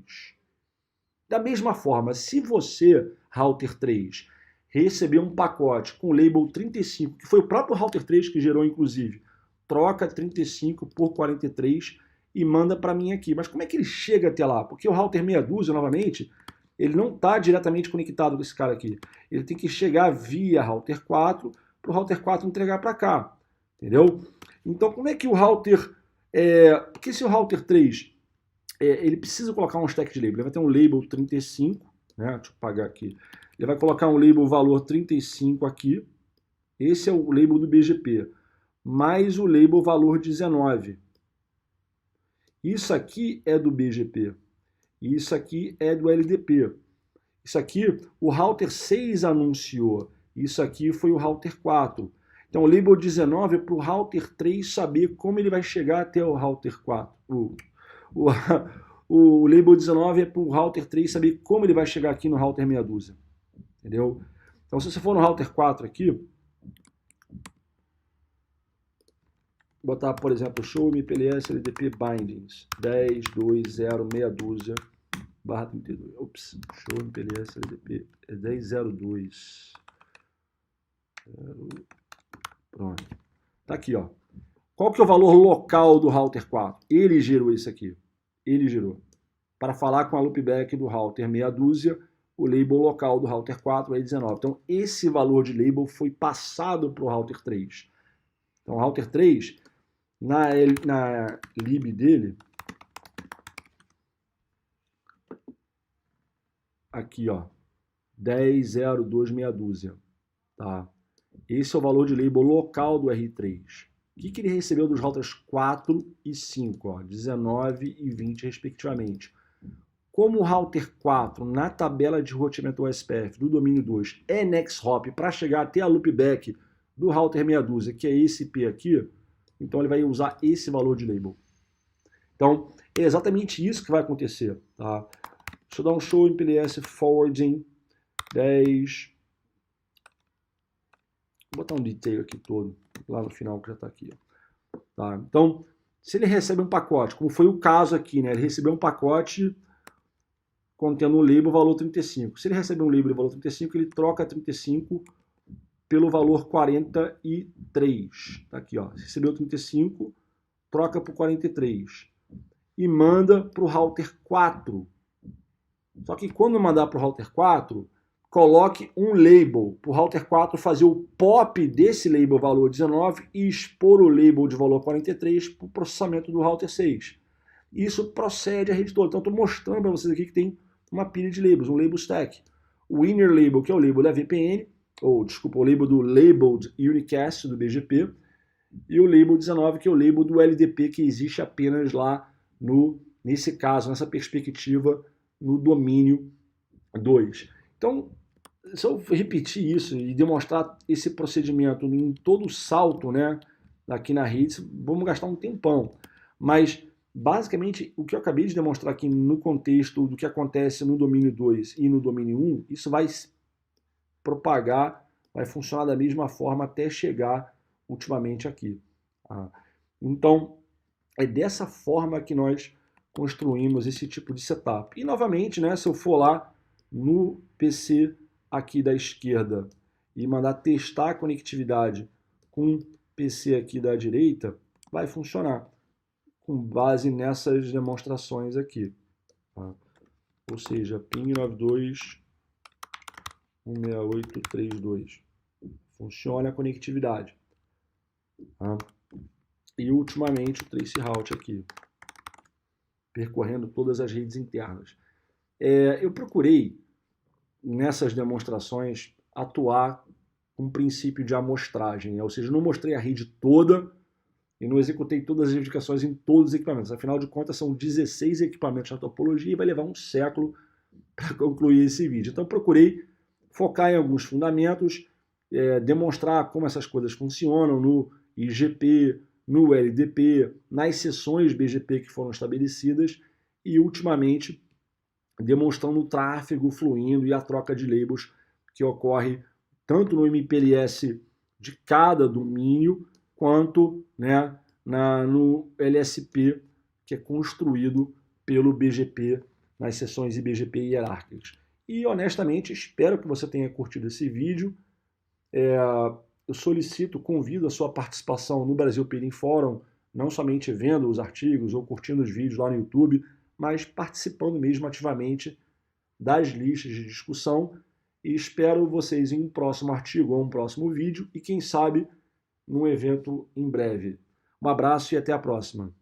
Da mesma forma, se você, router 3, receber um pacote com label 35, que foi o próprio router 3 que gerou, inclusive, troca 35 por 43 e manda para mim aqui. Mas como é que ele chega até lá? Porque o router meia dúzia, novamente, ele não está diretamente conectado com esse cara aqui. Ele tem que chegar via router 4 para o router 4 entregar para cá. Entendeu? Então, como é que o router... porque se o router 3, ele precisa colocar um stack de label. Ele vai ter um label 35, deixa eu apagar aqui. Ele vai colocar um label valor 35 aqui. Esse é o label do BGP. Mais o label valor 19. Isso aqui é do BGP. Isso aqui é do LDP. Isso aqui o router 6 anunciou. Isso aqui foi o router 4. Então o label 19 é para o router 3 saber como ele vai chegar até o router 4. O label 19 é para o router 3 saber como ele vai chegar aqui no router meia dúzia. Entendeu? Então, se você for no router 4 aqui, botar, por exemplo, show MPLS LDP bindings 10, 2, 0, meia dúzia, barra 32. Ops, show MPLS LDP 1002. Pronto. Tá aqui, ó. Qual que é o valor local do router 4? Ele gerou isso aqui. Ele gerou. Para falar com a loopback do router meia dúzia, o label local do router 4 é 19. Então, esse valor de label foi passado para o router 3. Então, o router 3, na lib dele, aqui, ó, 10.02 meia dúzia. Tá? Esse é o valor de label local do R3. O que ele recebeu dos routers 4 e 5? Ó, 19 e 20, respectivamente. Como o router 4, na tabela de roteamento OSPF do domínio 2, é next hop para chegar até a loopback do router meia dúzia, que é esse P aqui, então ele vai usar esse valor de label. Então, é exatamente isso que vai acontecer. Tá? Deixa eu dar um show em PLS forwarding 10. Vou botar um detail aqui todo, lá no final que já está aqui. Ó. Tá? Então, se ele recebe um pacote, como foi o caso aqui, né? Ele recebeu um pacote contendo um label valor 35. Se ele recebe um label valor 35, ele troca 35 pelo valor 43. Tá aqui, ó. Recebeu 35, troca por 43. E manda para o router 4. Só que quando mandar para o router 4, coloque um label para o router 4 fazer o pop desse label valor 19 e expor o label de valor 43 para o processamento do router 6. Isso procede a rede toda. Então, estou mostrando para vocês aqui que tem uma pilha de labels, um label stack. O inner label, que é o label da VPN, ou, desculpa, o label do labeled unicast do BGP, e o label 19, que é o label do LDP, que existe apenas lá, nesse caso, nessa perspectiva, no domínio 2. Então, se eu repetir isso e demonstrar esse procedimento em todo o salto, né, aqui na rede, vamos gastar um tempão. Mas, basicamente, o que eu acabei de demonstrar aqui no contexto do que acontece no domínio 2 e no domínio 1, isso vai propagar, vai funcionar da mesma forma até chegar ultimamente aqui. Tá? Então, é dessa forma que nós construímos esse tipo de setup. E, novamente, né, se eu for lá no PC aqui da esquerda e mandar testar a conectividade com o PC aqui da direita, vai funcionar com base nessas demonstrações aqui. Tá? Ou seja, ping 92.168.3.2. Funciona a conectividade. Tá? E, ultimamente, o traceroute aqui, percorrendo todas as redes internas. Eu procurei, nessas demonstrações, atuar com um princípio de amostragem, ou seja, não mostrei a rede toda e não executei todas as verificações em todos os equipamentos. Afinal de contas, são 16 equipamentos na topologia e vai levar um século para concluir esse vídeo. Então, procurei focar em alguns fundamentos, demonstrar como essas coisas funcionam no IGP, no LDP, nas sessões BGP que foram estabelecidas e, ultimamente, demonstrando o tráfego fluindo e a troca de labels que ocorre tanto no MPLS de cada domínio, quanto, né, no LSP, que é construído pelo BGP nas sessões IBGP hierárquicas. E, honestamente, espero que você tenha curtido esse vídeo. Eu solicito, convido a sua participação no Brasil Peering Forum, não somente vendo os artigos ou curtindo os vídeos lá no YouTube, mas participando mesmo ativamente das listas de discussão. E espero vocês em um próximo artigo ou um próximo vídeo e, quem sabe, num evento em breve. Um abraço e até a próxima.